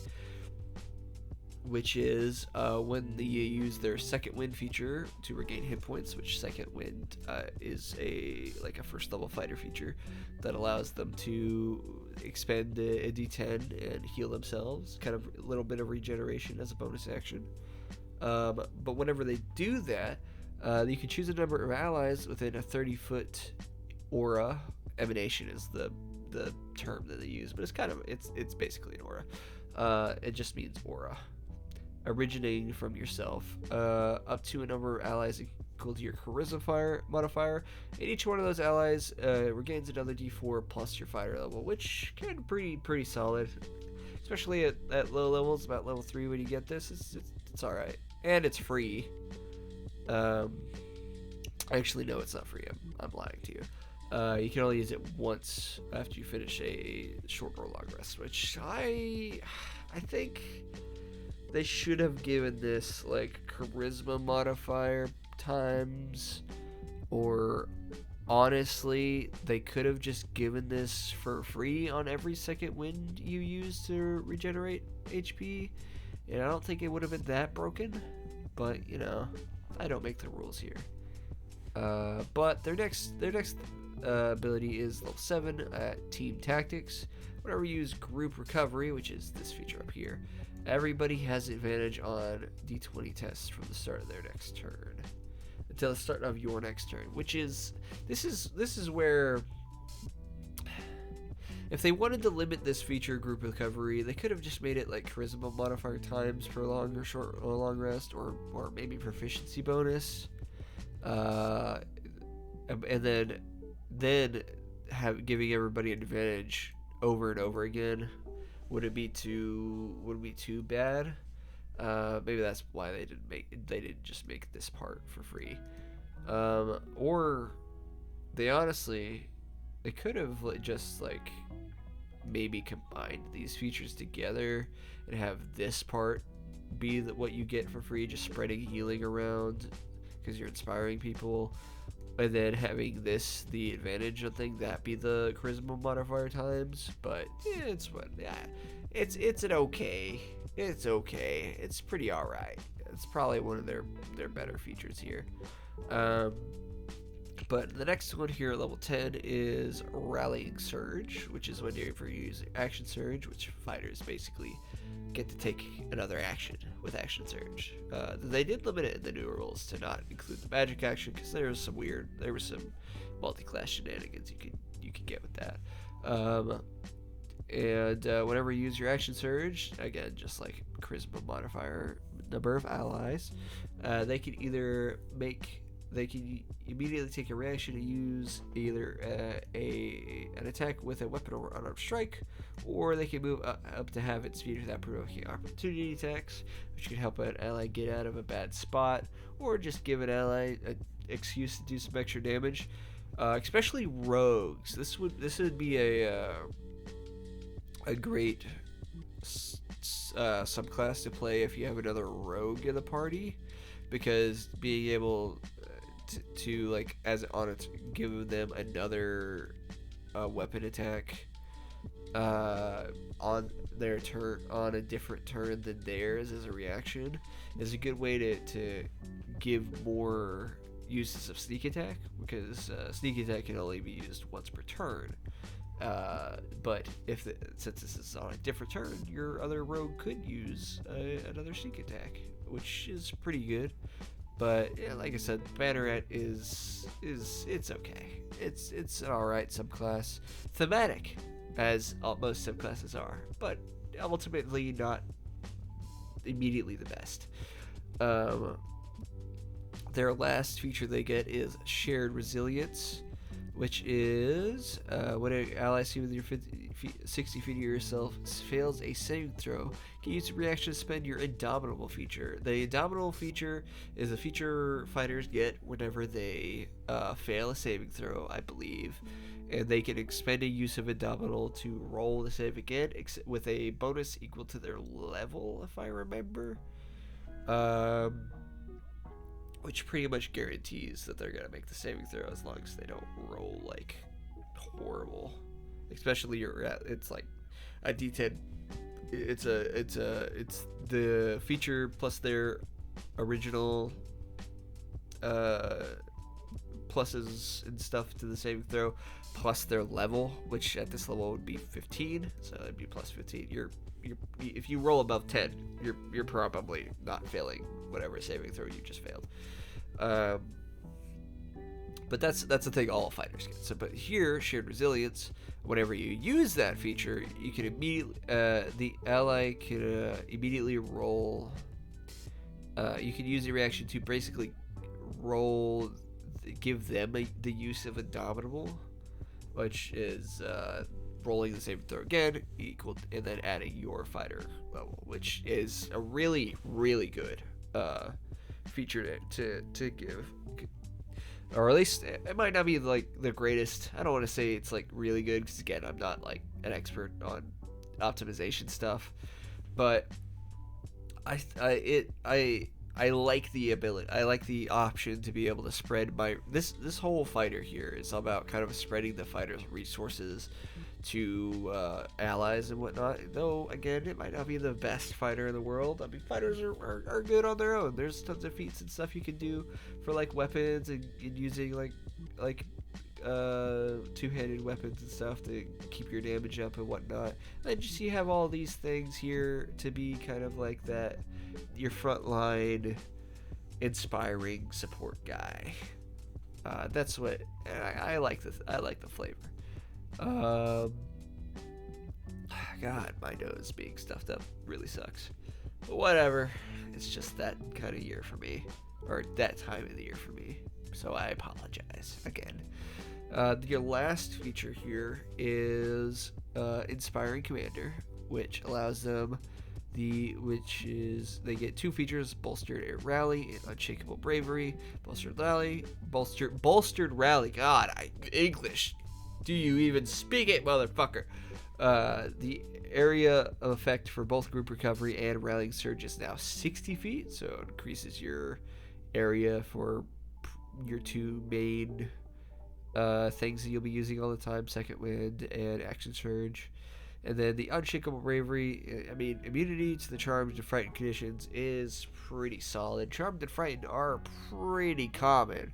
which is when they use their Second Wind feature to regain hit points, which Second Wind is a first level fighter feature that allows them to expend a d10 and heal themselves, kind of a little bit of regeneration as a bonus action. But whenever they do that, you can choose a number of allies within a 30-foot aura. Emanation is the term that they use, but it's basically an aura. It just means aura. Originating from yourself, up to a number of allies equal to your charisma modifier, and each one of those allies regains another d4 plus your fighter level, which can be pretty solid, especially at low levels. About level 3 when you get this, it's all right, and it's free. Um, Actually, no, it's not free. I'm lying to you. You can only use it once after you finish a short or long rest, which I think they should have given this like charisma modifier times, or honestly, they could have just given this for free on every second wind you use to regenerate HP, and I don't think it would have been that broken, but you know, I don't make the rules here. But their next ability is level 7 at Team Tactics. Whenever you use Group Recovery, which is this feature up here, everybody has advantage on D20 tests from the start of their next turn until the start of your next turn. Which is this is where, if they wanted to limit this feature, Group Recovery, they could have just made it like Charisma modifier times per long or short or long rest, or maybe proficiency bonus. And then have giving everybody an advantage over and over again. Would it be too bad? Maybe that's why they didn't just make this part for free. Or they could have just like maybe combined these features together and have this part be what you get for free, just spreading healing around because you're inspiring people, and then having this, the advantage of thing, that be the charisma modifier times. But it's an okay. It's okay. It's pretty alright. It's probably one of their better features here. But the next one here at level 10 is Rallying Surge, which is when you're using Action Surge, which fighters basically get to take another action with Action Surge. They did limit it in the newer rules to not include the magic action, because there was some multi-class shenanigans you could get with that. Whenever you use your Action Surge, again, just like Charisma modifier, number of allies, they can immediately take a reaction to use either an attack with a weapon or unarmed strike, or they can move up to have its speed without provoking opportunity attacks, which can help an ally get out of a bad spot, or just give an ally an excuse to do some extra damage. Especially rogues. This would be a great subclass to play if you have another rogue in the party, because being able to like give them another weapon attack on their turn, on a different turn than theirs as a reaction, is a good way to give more uses of sneak attack, because sneak attack can only be used once per turn. But since this is on a different turn, your other rogue could use another sneak attack, which is pretty good. But yeah, like I said, Banneret is it's okay. It's an alright subclass, thematic as most subclasses are, but ultimately not immediately the best. Their last feature they get is Shared Resilience, which is when an ally seen within your 60 feet of yourself fails a saving throw, you can use a reaction to spend your Indomitable feature. The Indomitable feature is a feature fighters get whenever they fail a saving throw, I believe, and they can expend a use of Indomitable to roll the save again with a bonus equal to their level, if I remember. Which pretty much guarantees that they're gonna make the saving throw as long as they don't roll like horrible. Especially it's like a D10. It's the feature plus their original pluses and stuff to the saving throw, plus their level, which at this level would be 15. So it'd be plus 15. If you roll above 10, you're probably not failing whatever saving throw you just failed. But that's the thing all fighters get. So, but here, Shared Resilience, whenever you use that feature, you can the ally can immediately roll. You can use the reaction to basically give them the use of Indomitable, which is rolling the saving throw again, and then adding your fighter level, which is a really, really good feature to give, or at least it might not be like the greatest. I don't want to say it's like really good because again, I'm not like an expert on optimization stuff, but I like the ability. I like the option to be able to spread my this whole fighter here is about kind of spreading the fighter's resources to allies and whatnot. Though again, it might not be the best fighter in the world. I mean, fighters are good on their own. There's tons of feats and stuff you can do for like weapons and using like two-handed weapons and stuff to keep your damage up and whatnot. And just you have all these things here to be kind of like that your frontline inspiring support guy. That's what I like. I like the flavor. God, my nose being stuffed up really sucks. But whatever. It's just that kind of year for me, or that time of the year for me. So I apologize again. Your last feature here is Inspiring Commander, which allows them they get two features: Bolstered Rally and Unshakable Bravery. Bolstered Rally. God, English. Do you even speak it, motherfucker? The area of effect for both group recovery and rallying surge is now 60 feet, so it increases your area for your two main things that you'll be using all the time: Second Wind and Action Surge. And then the Unshakable Bravery, I mean, immunity to the Charmed and Frightened conditions is pretty solid. Charmed and Frightened are pretty common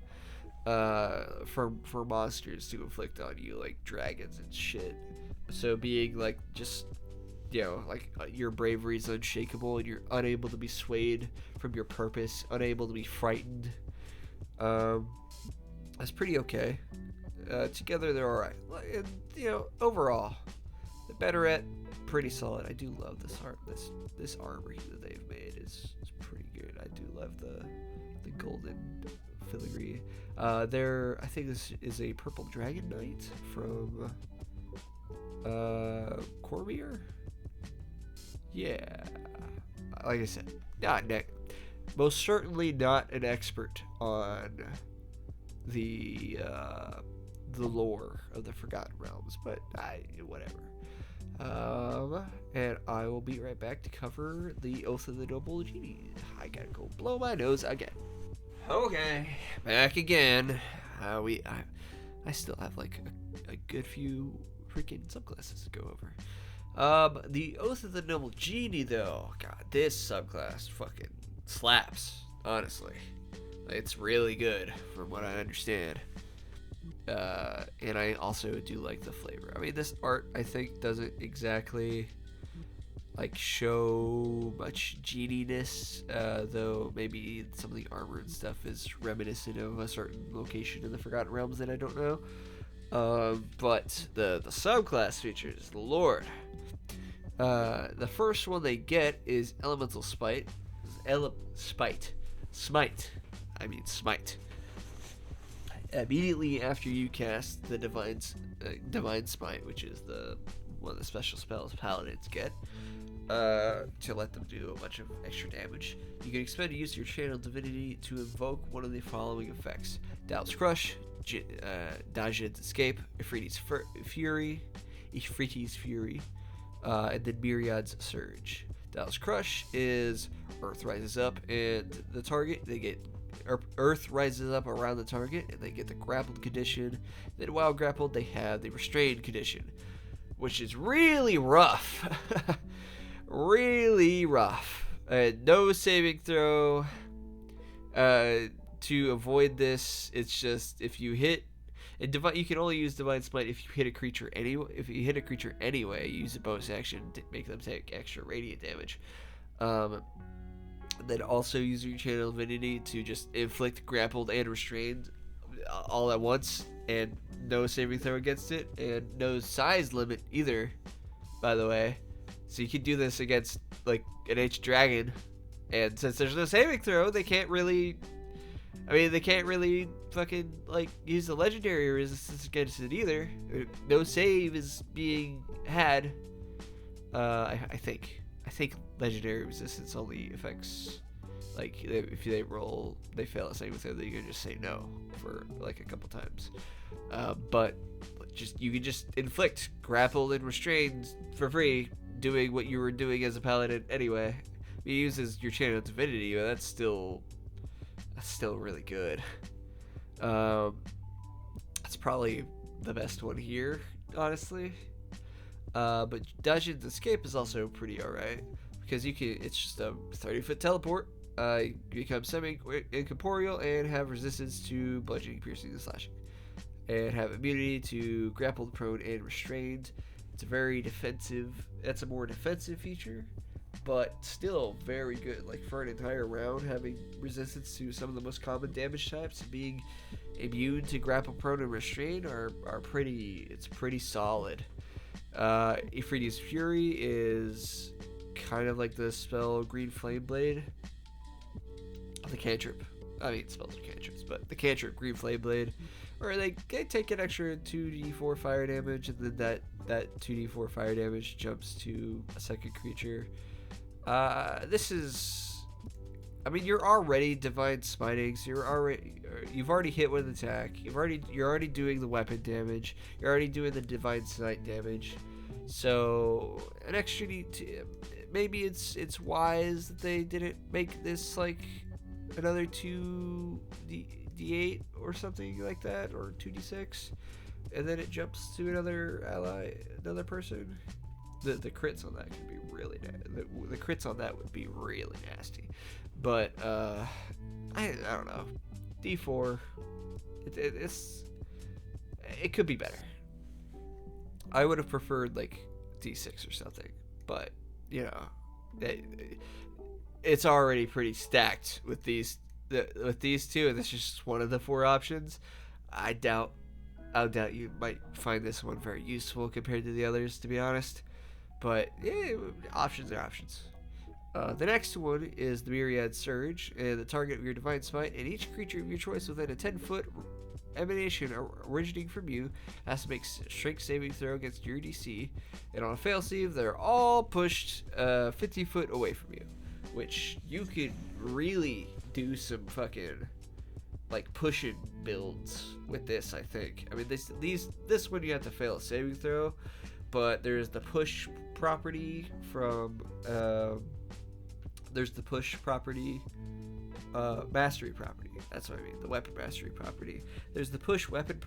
for monsters to inflict on you, like dragons and shit. So being like just, you know, like your bravery is unshakable and you're unable to be swayed from your purpose, unable to be frightened. That's pretty okay. Together they're alright. And, you know, overall, the Banneret, pretty solid. I do love this this armory that they've made is pretty good. I do love the golden filigree. I think this is a purple dragon knight from Cormier. Yeah, like I said, most certainly not an expert on the lore of the Forgotten Realms, but whatever. And I will be right back to cover the Oath of the Noble Genies. I gotta go blow my nose again. Okay, back again. I still have like a good few freaking subclasses to go over. The Oath of the Noble Genie, though, God, this subclass fucking slaps. Honestly, it's really good from what I understand. And I also do like the flavor. I mean, this art, I think, doesn't exactly like show much geniness, though maybe some of the armor and stuff is reminiscent of a certain location in the Forgotten Realms that I don't know. But the subclass features, Lord. The first one they get is Elemental Smite. Smite. Immediately after you cast the Divine Smite, which is one of the special spells Paladins get, to let them do a bunch of extra damage, you can expend to use your Channel Divinity to invoke one of the following effects: Dal's Crush, Dajin's Escape, Ifriti's Fury, and then Myriad's Surge. Dal's Crush is Earth rises up and the target, Earth rises up around the target and they get the grappled condition. Then while grappled, they have the restrained condition, which is really rough. Really rough. No saving throw. To avoid this, it's just if you hit, you can only use Divine Smite if you hit a creature anyway. If you hit a creature anyway, use a bonus action to make them take extra radiant damage. Then also use your Channel Divinity to just inflict grappled and restrained all at once, and no saving throw against it, and no size limit either, by the way. So you can do this against like an H dragon, and since there's no saving throw, they can't really fucking like use the legendary resistance against it either. No save is being had. I think legendary resistance only affects Like if they fail a saving throw, then you can just say no for like a couple times. But you can just inflict grappled and restrained for free, doing what you were doing as a paladin anyway. He uses your channel of divinity, but that's still really good. That's probably the best one here, honestly. But Dungeon's Escape is also pretty alright, because it's just a 30-foot teleport. You become semi-incorporeal and have resistance to bludgeoning, piercing, and slashing, and have immunity to grappled, prone, and restrained. It's a very defensive. That's a more defensive feature, but still very good. Like for an entire round, having resistance to some of the most common damage types, being immune to grapple, prone, and restrain are pretty. It's pretty solid. Ifriti's Fury is kind of like the spell Green Flame Blade. The cantrip. I mean, spells are cantrips, but the cantrip Green Flame Blade, where they take an extra 2d4 fire damage, and then that 2d4 fire damage jumps to a second creature. This is, I mean, you're already divine smiting, so you've already hit with an attack. You're already doing the weapon damage. You're already doing the divine smite damage. So an extra maybe it's wise that they didn't make this like another 2d8 or something like that, or 2d6, and then it jumps to another person. The crits on that could be really the crits on that would be really nasty. But I don't know. D4, it could be better. I would have preferred like D6 or something, but you know, it's already pretty stacked with these two, and this is just one of the 4 options. I doubt you might find this one very useful compared to the others, to be honest. But yeah, options are options. The next one is the Myriad Surge, and the target of your Divine Smite, and each creature of your choice within a 10-foot emanation originating from you has to make a strength saving throw against your DC, and on a failsave, they're all pushed 50 foot away from you, which you could really do some fucking like pushing builds with this, I think. I mean, this one you have to fail a saving throw, but there's the push property from mastery property. That's what I mean. The weapon mastery property. There's the push weapon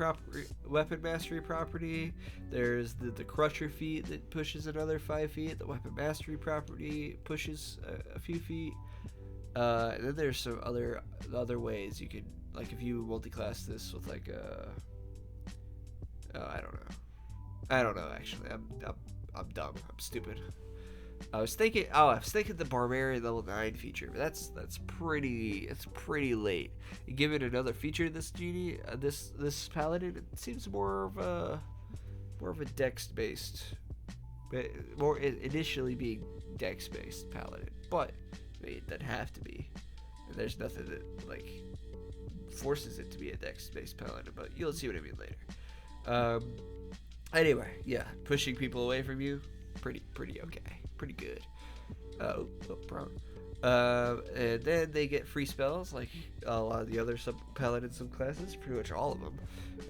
mastery property. There's the crusher feat that pushes another 5 feet. The weapon mastery property pushes a few feet. And then there's some other ways you can, like, if you multi-class this with like I don't know actually. I'm dumb. I'm stupid. I was thinking the Barbarian level 9 feature, but that's pretty late. Given another feature, this genie, this paladin, it seems more of a dex based, more initially being dex based paladin, but I mean, it doesn't have to be. And there's nothing that like forces it to be a dex based paladin, but you'll see what I mean later. Anyway, yeah, pushing people away from you, pretty okay. Pretty good. Prone. And then they get free spells like a lot of the other paladin subclasses, pretty much all of them.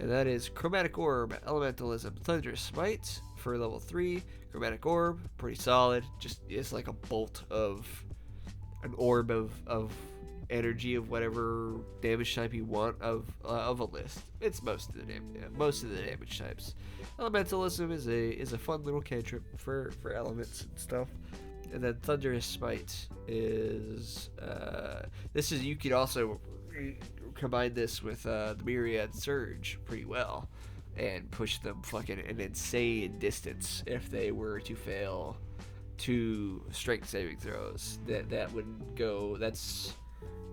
And that is Chromatic Orb, Elementalism, Thunderous Smite for level 3. Chromatic Orb, pretty solid. Just it's like a bolt of an orb of energy of whatever damage type you want of a list. It's most of the damage types. Elementalism is a fun little cantrip for elements and stuff. And then Thunderous Smite is you could also combine this with the Myriad Surge pretty well and push them fucking an insane distance if they were to fail 2 strength saving throws. That would go, that's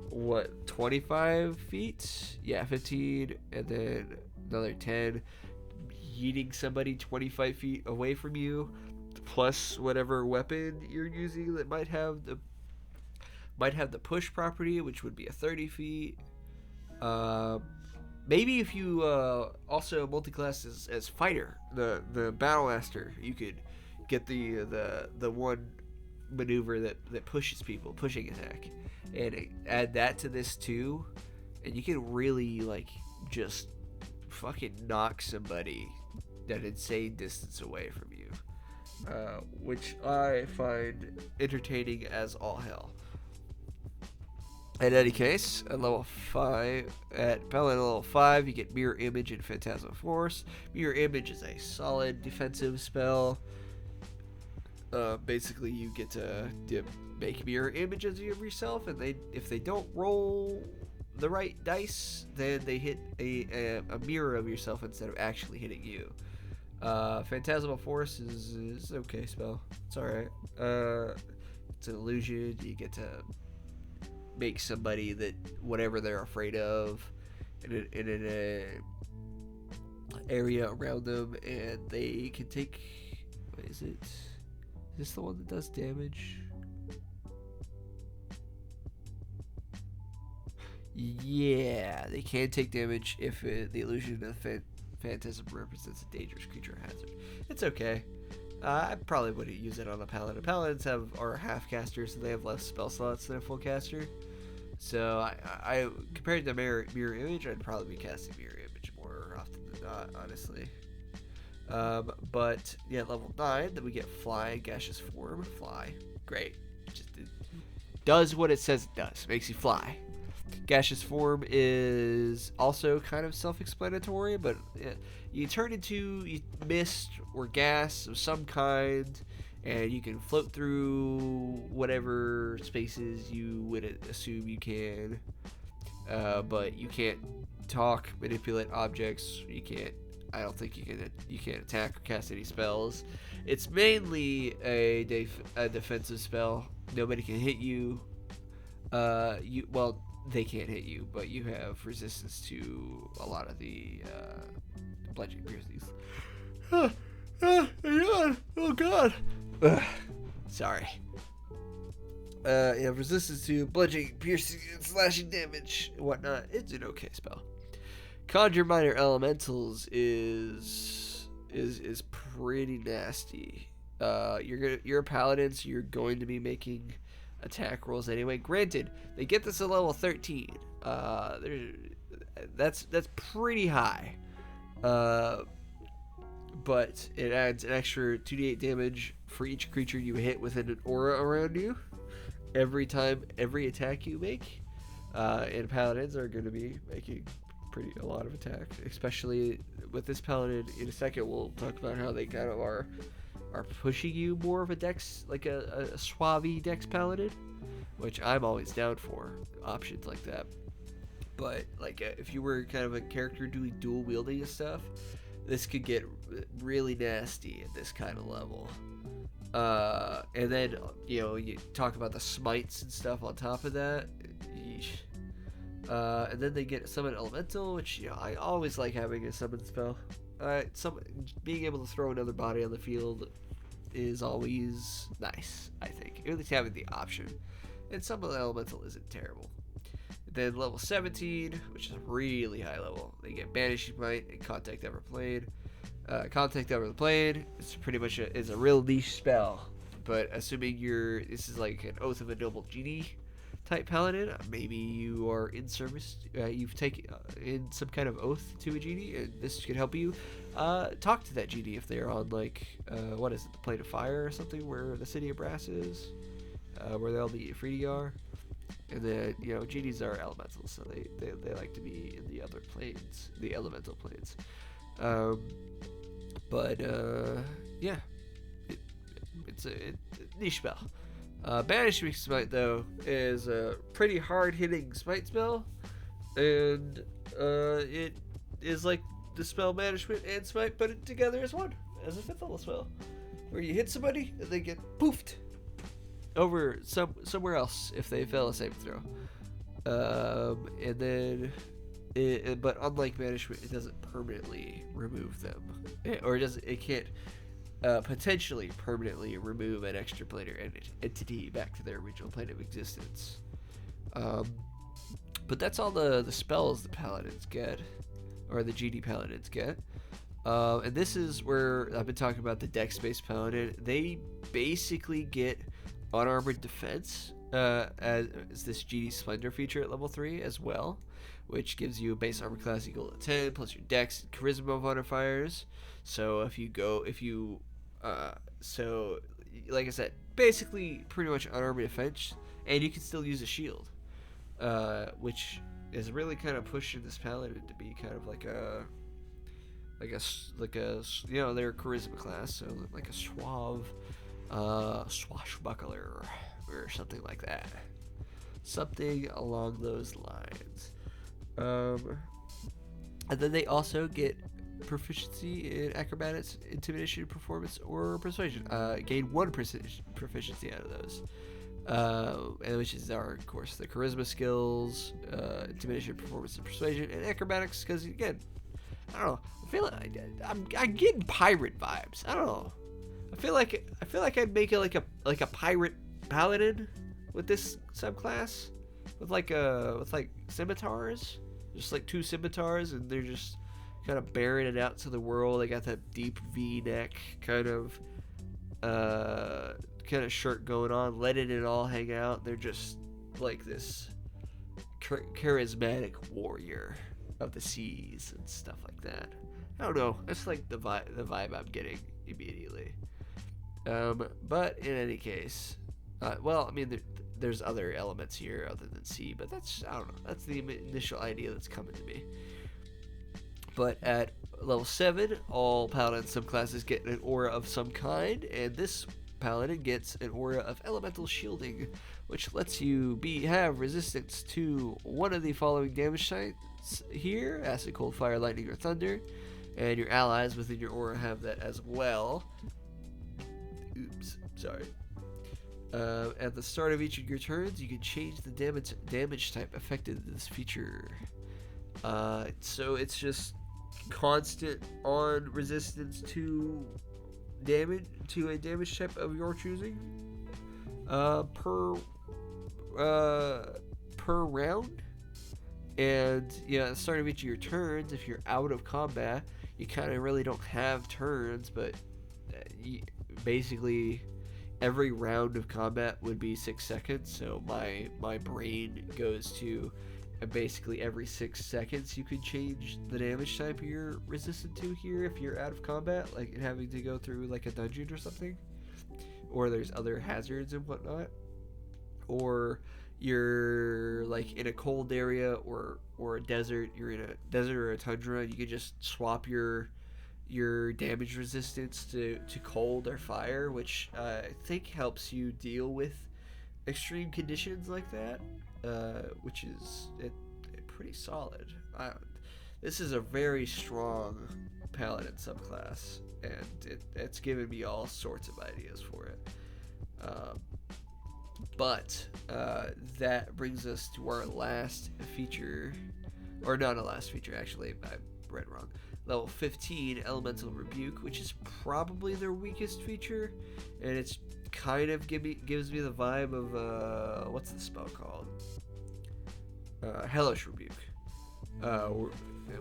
what, 25 feet? Yeah, 15, and then another 10, yeeting somebody 25 feet away from you, plus whatever weapon you're using that might have the push property, which would be a 30 feet. Maybe if you also multi-class as fighter, the battle master, you could get the one maneuver that pushes people, pushing attack, and add that to this too, and you can really like just fucking knock somebody that insane distance away from you, which I find entertaining as all hell. In any case, at level 5, at Paladin level 5, you get Mirror Image and Phantasmal Force. Mirror Image is a solid defensive spell. Basically, you get to make mirror images of yourself, and if they don't roll the right dice, then they hit a mirror of yourself instead of actually hitting you. Phantasmal Force is okay spell. It's alright. It's an illusion. You get to make somebody that whatever they're afraid of in an area around them, and they can take. What is it? Is this the one that does damage? Yeah, they can take damage if the illusion of phantasm represents a dangerous creature or hazard. It's okay. I probably wouldn't use it on a paladin. Paladins are half casters, so they have less spell slots than a full caster. So I compared to mirror image, I'd probably be casting mirror image more often than not, honestly. But yeah, level 9, then we get fly, gaseous form, fly. Great. It does what it says it does. Makes you fly. Gaseous form is also kind of self-explanatory, but you turn into mist or gas of some kind, and you can float through whatever spaces you would assume you can. But you can't talk, manipulate objects. You can't. I don't think you can't attack or cast any spells. It's mainly a defensive spell. Nobody can hit you. They can't hit you, but you have resistance to a lot of the bludgeoning piercings. Oh god. Sorry. You have resistance to bludgeoning, piercing, and slashing damage and whatnot. It's an okay spell. Conjure Minor Elementals is pretty nasty. You're a paladin, so you're going to be making attack rolls anyway. Granted, they get this at level 13. That's pretty high. But it adds an extra 2d8 damage for each creature you hit within an aura around you. Every attack you make. And paladins are going to be making a lot of attack, especially with this paladin. In a second, we'll talk about how they kind of are pushing you more of a dex, like a suave dex paladin, which I'm always down for options like that. But like if you were kind of a character doing dual wielding and stuff, this could get really nasty at this kind of level. And then you talk about the smites and stuff on top of that. Yeesh. And then they get Summon Elemental, which I always like having a summon spell. Being able to throw another body on the field is always nice, I think. At least having the option. And Summon Elemental isn't terrible. Then level 17, which is a really high level, they get Banishing Might and Contact Ever Played. Contact Ever Played is pretty much a real niche spell. But assuming this is like an Oath of a Noble Genie type paladin, maybe you are in service, you've taken in some kind of oath to a genie, and this could help you talk to that genie if they're on like what is it, the Plane of Fire or something, where the City of Brass is, where they'll be Ifriti are. And then genies are elementals, so they like to be in the other planes, the elemental planes. Yeah, it's a niche spell. Banishing Smite, though, is a pretty hard-hitting smite spell, and it is like the spell Banishment and Smite put it together as one, as a 5th level spell, where you hit somebody and they get poofed over somewhere else if they fail a saving throw. And then, but unlike Banishment, it doesn't permanently remove them, it can't potentially permanently remove an extraplanar entity back to their original plane of existence. But that's all the spells the paladins get, or the GD paladins get. And this is where I've been talking about the dex-based paladin. They basically get unarmored defense as this Genies Splendor feature at level 3 as well, which gives you a base armor class equal to 10 plus your dex and charisma modifiers. So so like I said, basically pretty much unarmored defense, and you can still use a shield, which is really kind of pushing this paladin to be kind of like a you know, they're a charisma class, so like a suave swashbuckler or something like that, something along those lines. And then they also get proficiency in acrobatics, intimidation, performance, or persuasion. Gain 1 proficiency out of those, and which is of course the charisma skills, intimidation, performance, and persuasion, and acrobatics. Because again, I don't know. I feel like I'm getting pirate vibes. I don't know. I feel like I'd make it like a pirate paladin with this subclass, with like scimitars, just like 2 scimitars, and they're just kind of bearing it out to the world. They got that deep V-neck kind of shirt going on, letting it all hang out. They're just like this charismatic warrior of the seas and stuff like that. I don't know. That's like the vibe I'm getting immediately. But in any case, well, I mean, there's other elements here other than sea, but I don't know. That's the initial idea that's coming to me. But at level 7, all paladin subclasses get an aura of some kind, and this paladin gets an aura of elemental shielding, which lets you have resistance to one of the following damage types here: acid, cold, fire, lightning, or thunder. And your allies within your aura have that as well. Oops, sorry. At the start of each of your turns, you can change the damage type affected in this feature. So it's just constant on resistance to a damage type of your choosing per round. And at the start of each of your turns, if you're out of combat, you kind of really don't have turns, but basically every round of combat would be 6 seconds. So my brain goes to basically every 6 seconds you could change the damage type you're resistant to here if you're out of combat, like having to go through like a dungeon or something, or there's other hazards and whatnot, or you're like in a cold area or a desert. You're in a desert or a tundra, you can just swap your damage resistance to cold or fire, which I think helps you deal with extreme conditions like that, which is pretty solid. This is a very strong paladin subclass, and it's given me all sorts of ideas for it. But that brings us to our last feature, or not a last feature, actually, I read wrong. Level 15, Elemental Rebuke, which is probably their weakest feature, and it's kind of gives me the vibe of what's the spell called? Hellish Rebuke,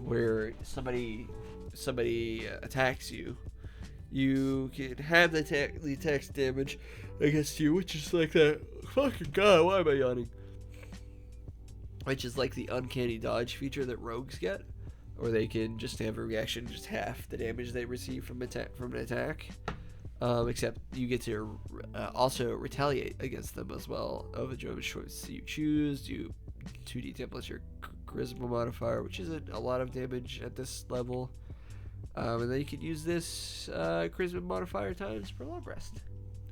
where somebody attacks you. You can have the attacks damage against you, which is like that. Fucking god, why am I yawning? Which is like the uncanny dodge feature that rogues get, or they can just have a reaction just half the damage they receive from an attack. Except you get to also retaliate against them as well of a choice you choose. You 2d10 plus your charisma modifier, which isn't a lot of damage at this level. And then you can use this charisma modifier times per long rest,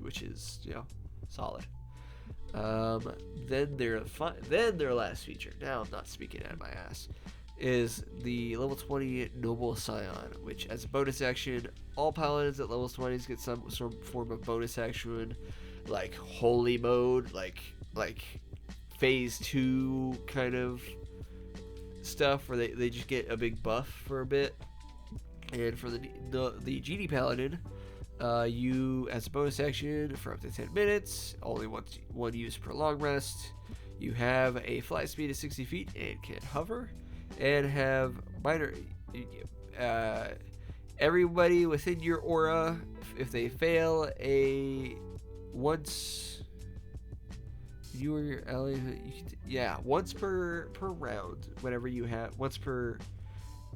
which is solid. Then their last feature. Now I'm not speaking out of my ass. Is the level 20 Noble Scion, which as a bonus action, all paladins at levels 20s get some form of bonus action, like holy mode, like phase 2 kind of stuff, where they just get a big buff for a bit. And for the Genie Paladin, you, as a bonus action for up to 10 minutes, only one use per long rest, you have a fly speed of 60 feet and can hover, and have minor. Everybody within your aura, if they fail a once You or your ally, yeah, once per round. Whenever you have once per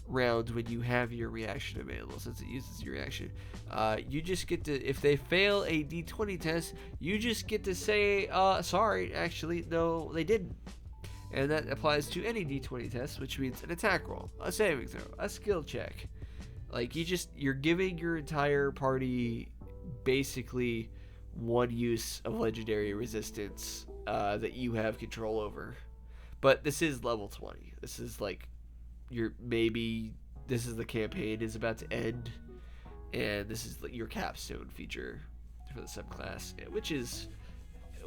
round when you have your reaction available, since it uses your reaction, you just get to, if they fail a d20 test, you just get to say, sorry, actually, no, they didn't. And that applies to any d20 test, which means an attack roll, a saving throw, a skill check. Like, you're giving your entire party basically one use of legendary resistance that you have control over. But this is level 20. This is like, this is the campaign is about to end, and this is your capstone feature for the subclass,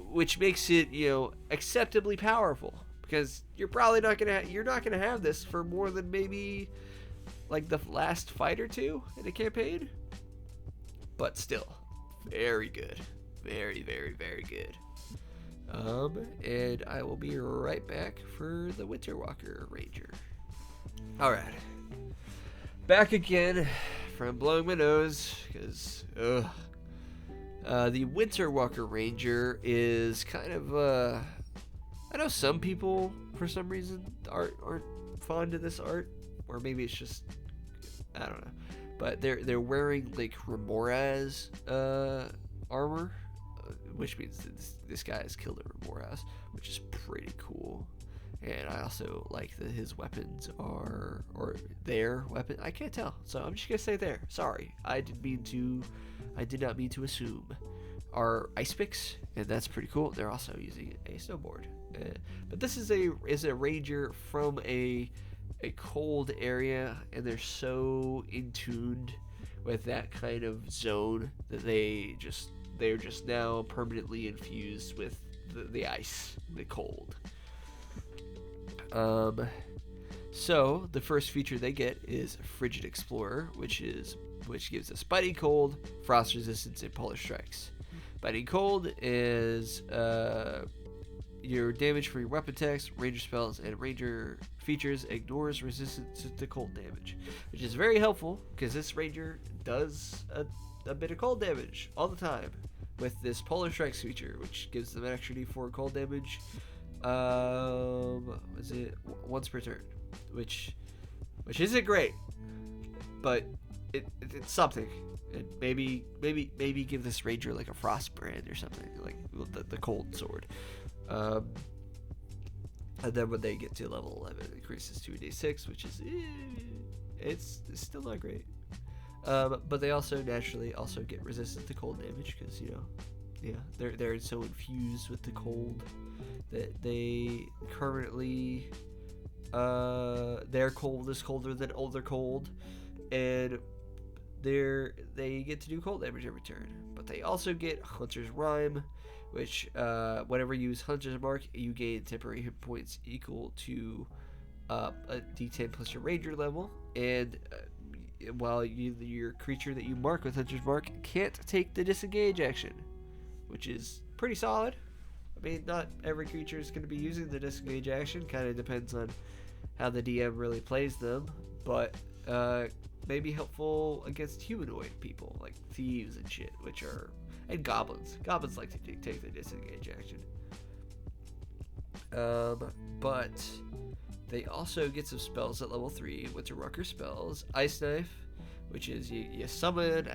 which makes it, acceptably powerful, because you're probably not gonna have this for more than maybe like the last fight or two in a campaign, but still very good, very, very, very good. And I will be right back for the Winterwalker Ranger. All right, back again from blowing my nose, because the Winterwalker Ranger is kind of I know some people for some reason aren't fond of this art, or maybe it's just, I don't know, but they're wearing like Remoraz armor, which means that this guy has killed a Remoraz, which is pretty cool. And I also like that his weapons are, or their weapon, I can't tell, so I'm just gonna say there. Sorry, I did not mean to assume. Are ice picks, and that's pretty cool. They're also using a snowboard, but this is a ranger from a cold area, and they're so in tuned with that kind of zone that they're just now permanently infused with the ice, the cold. So the first feature they get is Frigid Explorer, which gives us Biting Cold, Frost Resistance, and Polar Strikes. Biting Cold is your damage for your weapon attacks, ranger spells, and ranger features ignores resistance to cold damage, which is very helpful because this ranger does a bit of cold damage all the time with this Polar Strikes feature, which gives them an extra d4 cold damage. Was it once per turn, which isn't great, but it's something. And maybe give this ranger like a frost brand or something, like the cold sword. And then when they get to level 11, it increases to a d6, which is it's still not great. But they also naturally get resistant to cold damage because they're so infused with the cold that they currently their cold is colder than other cold, and they get to do cold damage every turn. But they also get Hunter's Rhyme, which whenever you use Hunter's Mark, you gain temporary hit points equal to a d10 plus your ranger level, and while your creature that you mark with Hunter's Mark can't take the disengage action, which is pretty solid. I mean, not every creature is going to be using the disengage action. Kind of depends on how the DM really plays them, but may be helpful against humanoid people like thieves and shit, and goblins. Goblins like to take the disengage action. But they also get some spells at level 3. Winterwalker spells: Ice Knife, which is you summon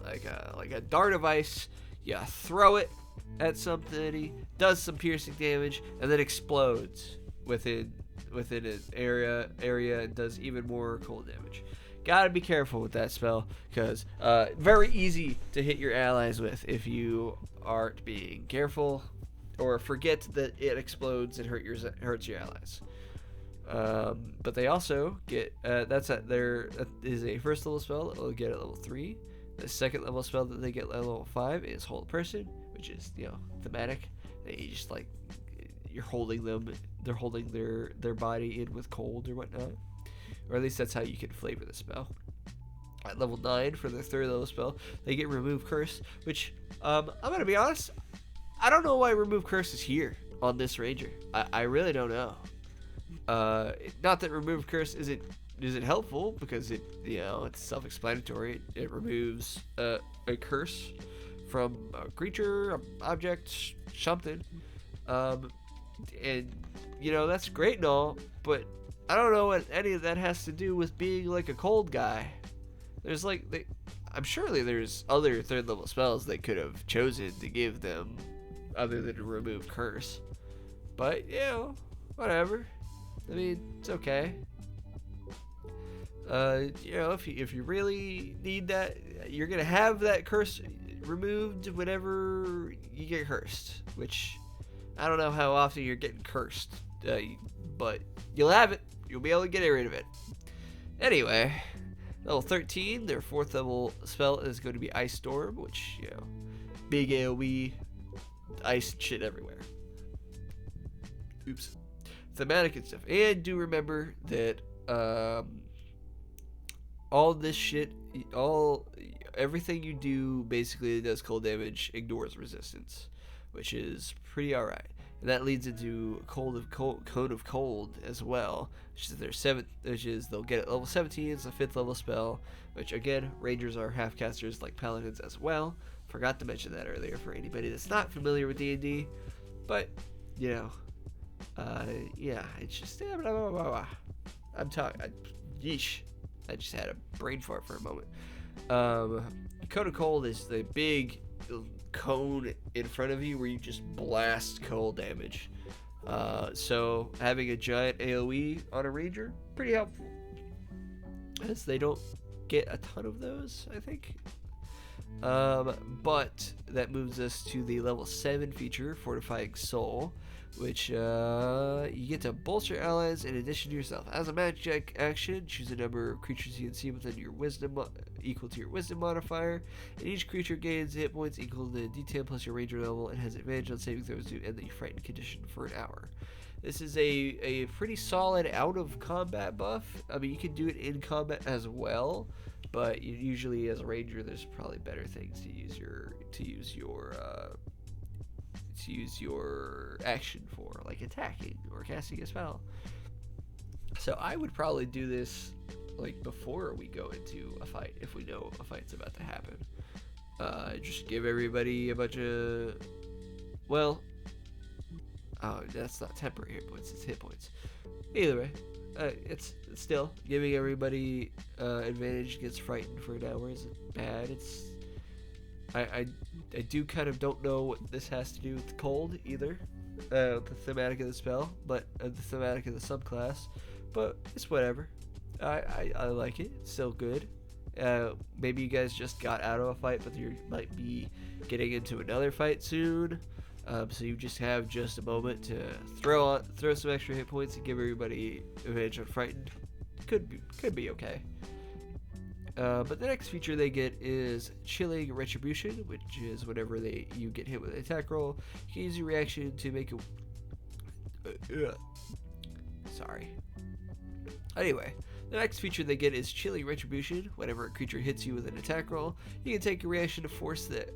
like a dart of ice, you throw it at something, does some piercing damage, and then explodes within an area and does even more cold damage. Gotta be careful with that spell, because very easy to hit your allies with if you aren't being careful, or forget that it explodes and hurts your allies. But they also get that is a first level spell that they'll get at level 3. The second level spell that they get at level 5 is Hold Person, which is thematic. You just you're holding them, they're holding their body in with cold or whatnot, or at least that's how you can flavor the spell. At level 9 for their third level spell, they get Remove Curse, which I'm gonna be honest, I don't know why Remove Curse is here on this ranger. I really don't know. Not that Remove Curse isn't helpful, because it's self-explanatory. It removes a curse from a creature, object, something. Um, and that's great and all, but I don't know what any of that has to do with being like a cold guy. There's I'm surely there's other third level spells they could have chosen to give them other than to remove curse. But whatever. I mean, it's okay. If you really need that, you're gonna have that curse removed whenever you get cursed, which I don't know how often you're getting cursed, but you'll have it. You'll be able to get rid of it. Anyway, level 13, their 4th level spell is going to be Ice Storm, which, big AoE, ice shit everywhere. Oops. Thematic and stuff. And do remember that all this shit, everything you do basically that does cold damage ignores resistance, which is pretty alright. And that leads into Cone of Cold as well, which is their 7th, which is they'll get at level 17. It's a 5th level spell, which again, Rangers are half casters like Paladins as well. Forgot to mention that earlier for anybody that's not familiar with D&D, but it's just blah, blah, blah, blah. I'm talking. Yeesh. I just had a brain fart for a moment. Cone of Cold is the big cone in front of you where you just blast cold damage. So having a giant AoE on a Ranger, pretty helpful, as they don't get a ton of those, I think. But that moves us to the level 7 feature, Fortifying Soul, which you get to bolster allies in addition to yourself. As a magic action, choose a number of creatures you can see within your wisdom equal to your wisdom modifier, and each creature gains hit points equal to D10 plus your ranger level and has advantage on saving throws to end the frightened condition for an hour. This is a pretty solid out of combat buff. I mean, you can do it in combat as well, but usually as a ranger, there's probably better things to use your action for, like attacking or casting a spell. So I would probably do this like before we go into a fight, if we know a fight's about to happen. Just give everybody a bunch of, that's not temporary hit points, it's hit points. Either way, it's still giving everybody advantage against frightened for an hour isn't bad. I do kind of don't know what this has to do with the cold either, the thematic of the spell, but the thematic of the subclass, but it's whatever. I like it. It's still good. Maybe you guys just got out of a fight, but you might be getting into another fight soon. So you just have just a moment to throw some extra hit points and give everybody advantage on frightened. Could be okay. But the next feature they get is Chilling Retribution, which is whenever you get hit with an attack roll, you can use your reaction to make a. Sorry. Anyway, the next feature they get is Chilling Retribution. Whenever a creature hits you with an attack roll, you can take a reaction to force the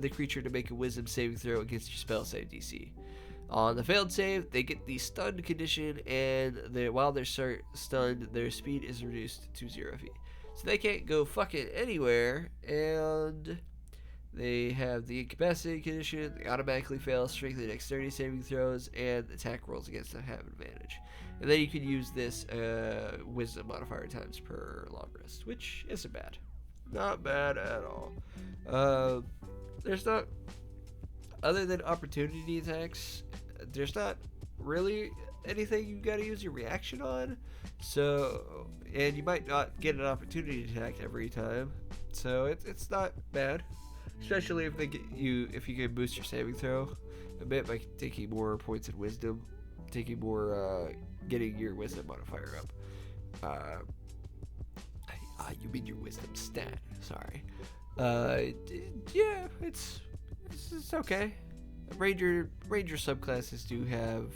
creature to make a Wisdom saving throw against your spell save DC. On the failed save, they get the stunned condition, and while they're stunned, their speed is reduced to 0 feet. So they can't go fucking anywhere, and they have the incapacitated condition. They automatically fail strength and dexterity saving throws, and attack rolls against them have advantage. And then you can use this wisdom modifier times per long rest, which isn't bad. Not bad at all. There's not, other than opportunity attacks, there's not really anything you gotta use your reaction on. So, and you might not get an opportunity attack every time. So it's not bad, especially if if you can boost your saving throw a bit by taking more points in wisdom, taking more, getting your wisdom modifier up. You mean your wisdom stat? Sorry. Yeah, it's okay. Ranger subclasses do have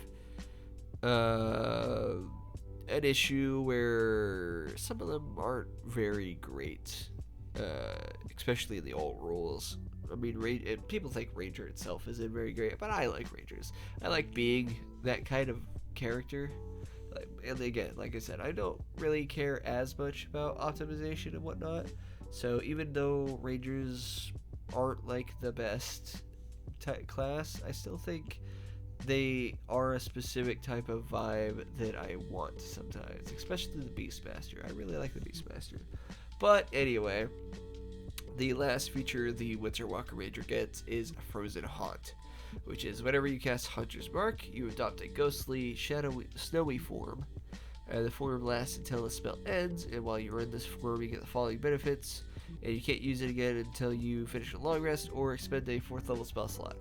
an issue where some of them aren't very great, especially in the old rules. I mean, people think Ranger itself isn't very great, but I like Rangers. I like being that kind of character. And again, like I said, I don't really care as much about optimization and whatnot. So even though Rangers aren't like the best class, I still think they are a specific type of vibe that I want sometimes, especially the Beastmaster. I really like the Beastmaster. But anyway, the last feature the Winter Walker Ranger gets is Frozen Haunt, which is whenever you cast Hunter's Mark, you adopt a ghostly, shadowy, snowy form. The form lasts until the spell ends, and while you're in this form, you get the following benefits, and you can't use it again until you finish a long rest or expend a 4th level spell slot.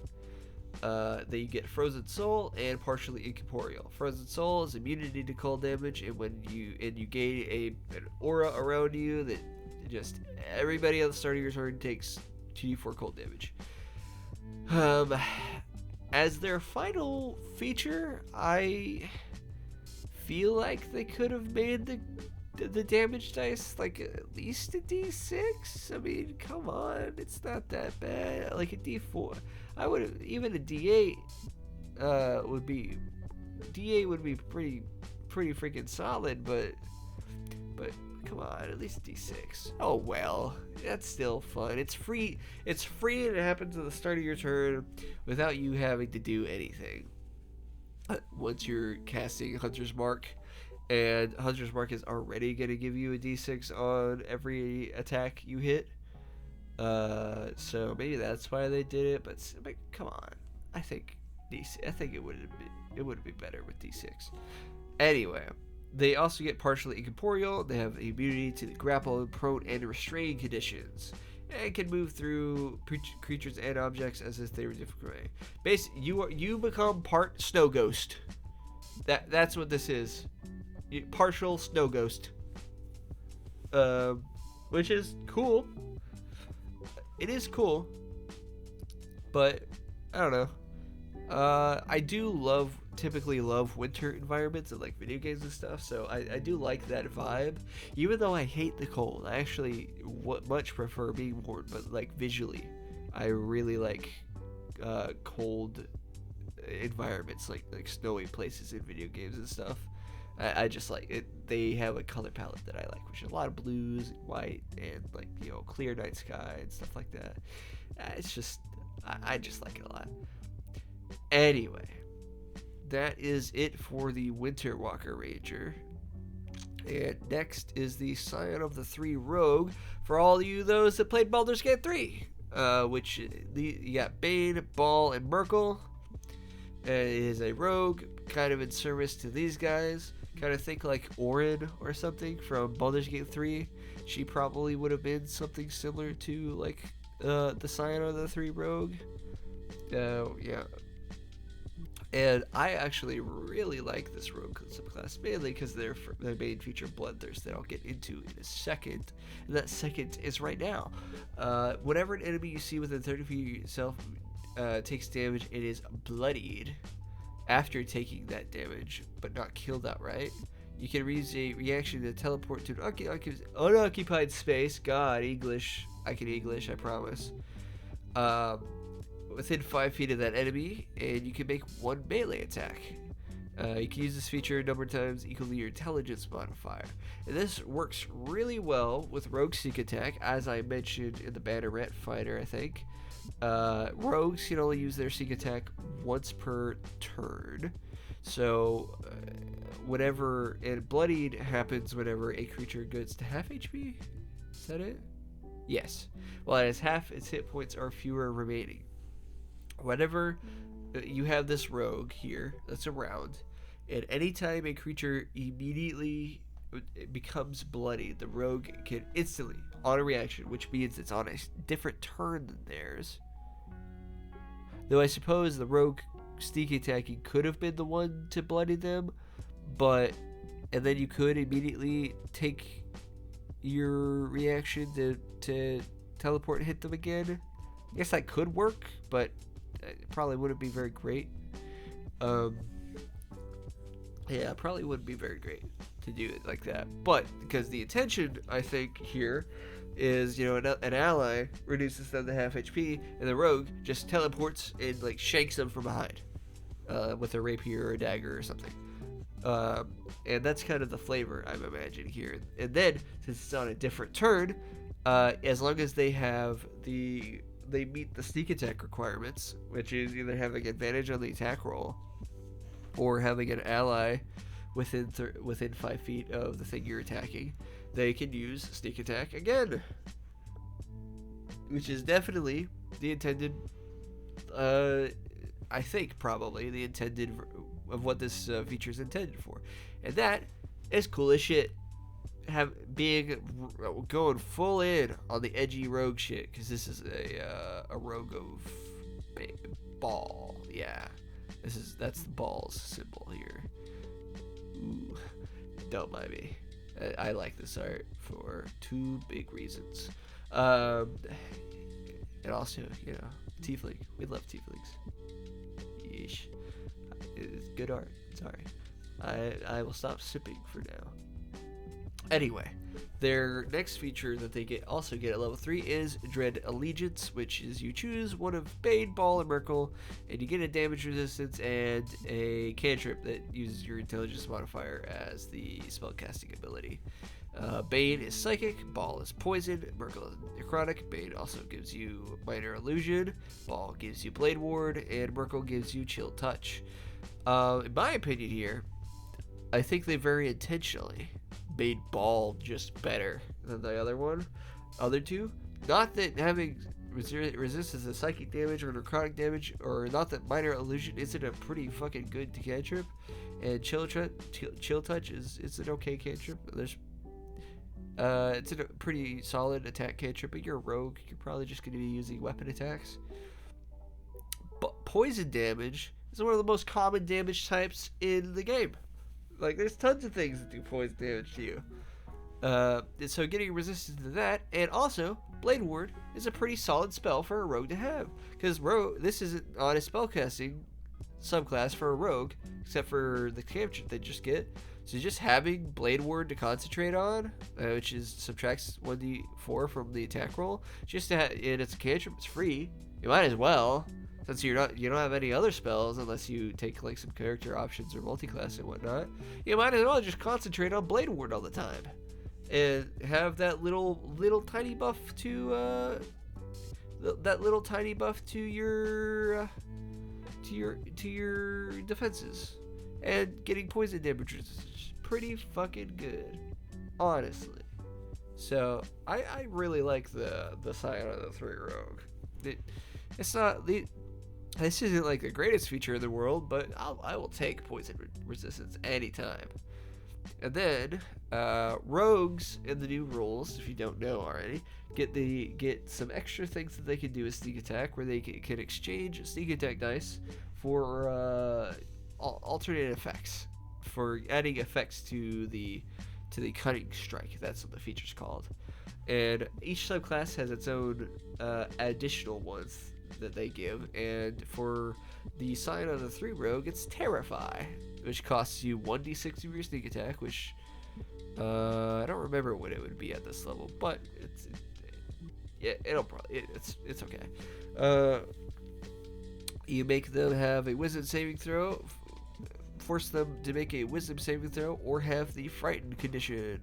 Then you get Frozen Soul and partially incorporeal. Frozen Soul is immunity to cold damage, and when you gain an aura around you that just everybody at the start of your turn takes 2d4 cold damage. As their final feature, I feel like they could have made the damage dice like at least a d6. I mean, come on, it's not that bad. Like a d4, I would even a d8 would be pretty freaking solid. But come on, at least d6. Oh well, that's still fun. It's free. It's free, and it happens at the start of your turn without you having to do anything. Once you're casting Hunter's Mark, and Hunter's Mark is already going to give you a d6 on every attack you hit. So maybe that's why they did it. But come on, I think it would be better with d6. Anyway, they also get partially incorporeal. They have immunity to the grapple, prone, and restrain conditions, and can move through creatures and objects as if they were different. Basically, you become part snow ghost. That's what this is. Partial snow ghost. Which is cool. It is cool, but I don't know. I do typically love winter environments and like video games and stuff, so I do like that vibe. Even though I hate the cold, I actually much prefer being warm, but like visually, I really like cold environments, like snowy places in video games and stuff. I just like it. They have a color palette that I like, which is a lot of blues and white and like, you know, clear night sky and stuff like that. It's just I just like it a lot. Anyway, that is it for the Winter Walker Ranger. And next is the Scion of the Three Rogue for all you those that played Baldur's Gate 3, which you got Bane, Ball, and Merkel. It is a rogue, kind of in service to these guys. Kind of think like Orin or something from Baldur's Gate 3. She probably would have been something similar to like the Scion of the Three Rogue. Yeah. And I actually really like this rogue subclass, mainly because their main feature, Bloodthirst, that I'll get into in a second. And that second is right now. Whenever an enemy you see within 30 feet of yourself takes damage, it is bloodied after taking that damage, but not killed outright. You can use a reaction to teleport to an unoccupied space. God, English. I can English, I promise. Within 5 feet of that enemy, and you can make one melee attack. You can use this feature a number of times equal to your intelligence modifier. And this works really well with Rogue Sneak Attack, as I mentioned in the Banneret Fighter, I think. Rogues can only use their Sneak Attack once per turn. So, and Bloodied happens whenever a creature gets to half HP? Is that it? Yes. Well, it has half its hit points or fewer remaining. Whenever you have this rogue here that's around, and anytime a creature immediately becomes bloody, the rogue can instantly, on a reaction, which means it's on a different turn than theirs. Though I suppose the rogue sneak attacking could have been the one to bloody them, and then you could immediately take your reaction to teleport and hit them again. I guess that could work, but it probably wouldn't be very great. Yeah, it probably wouldn't be very great to do it like that. But because the intention, I think, here is, an ally reduces them to half HP, and the rogue just teleports and like shanks them from behind with a rapier or a dagger or something. And that's kind of the flavor I'm imagining here. And then, since it's on a different turn, as long as they have the they meet the sneak attack requirements, which is either having advantage on the attack roll or having an ally within 5 feet of the thing you're attacking, they can use sneak attack again, which is definitely the intended, I think probably the intended of what this feature is intended for, and that is cool as shit. Going full in on the edgy rogue shit, because this is a rogue of ball. Yeah, that's the balls symbol here. Ooh, don't mind me. I like this art for 2 big reasons. And also, you know, tiefling. We love tieflings. Yeesh. It's good art. Sorry. I will stop sipping for now. Anyway, their next feature that they also get at level 3 is Dread Allegiance, which is you choose one of Bane, Ball, and Merkle, and you get a damage resistance and a cantrip that uses your intelligence modifier as the spellcasting ability. Bane is Psychic, Ball is Poison, Merkle is Necrotic. Bane also gives you Minor Illusion, Ball gives you Blade Ward, and Merkle gives you Chill Touch. In my opinion here, I think they very intentionally made Ball just better than the other two. Not that having resistance to psychic damage or necrotic damage, or not that Minor Illusion isn't a pretty fucking good cantrip, and Chill Touch is an okay cantrip. It's a pretty solid attack cantrip, but you're a rogue, you're probably just going to be using weapon attacks. But poison damage is one of the most common damage types in the game. Like, there's tons of things that do poison damage to you. And so getting resistance to that, and also, Blade Ward is a pretty solid spell for a rogue to have. Because this isn't on a spellcasting subclass for a rogue, except for the cantrip they just get. So just having Blade Ward to concentrate on, which subtracts 1d4 from the attack roll, and it's a cantrip, it's free. You might as well. Since you don't have any other spells unless you take like some character options or multiclass and whatnot, you might as well just concentrate on Blade Ward all the time, and have that little tiny buff to your defenses, and getting poison damage is pretty fucking good, honestly. So I really like the Scion of the 3 rogue. It's not This isn't like the greatest feature in the world, but I will take poison resistance anytime. And then rogues in the new rules, if you don't know already, get some extra things that they can do with sneak attack, where they can exchange sneak attack dice for alternate effects, for adding effects to the cunning strike. That's what the feature's called. And each subclass has its own additional ones that they give, and for the Scion of the 3 rogue, it's Terrify, which costs you 1d6 of your sneak attack, which I don't remember what it would be at this level, but it's okay. You make them have a wisdom saving throw, force them to make a wisdom saving throw, or have the frightened condition,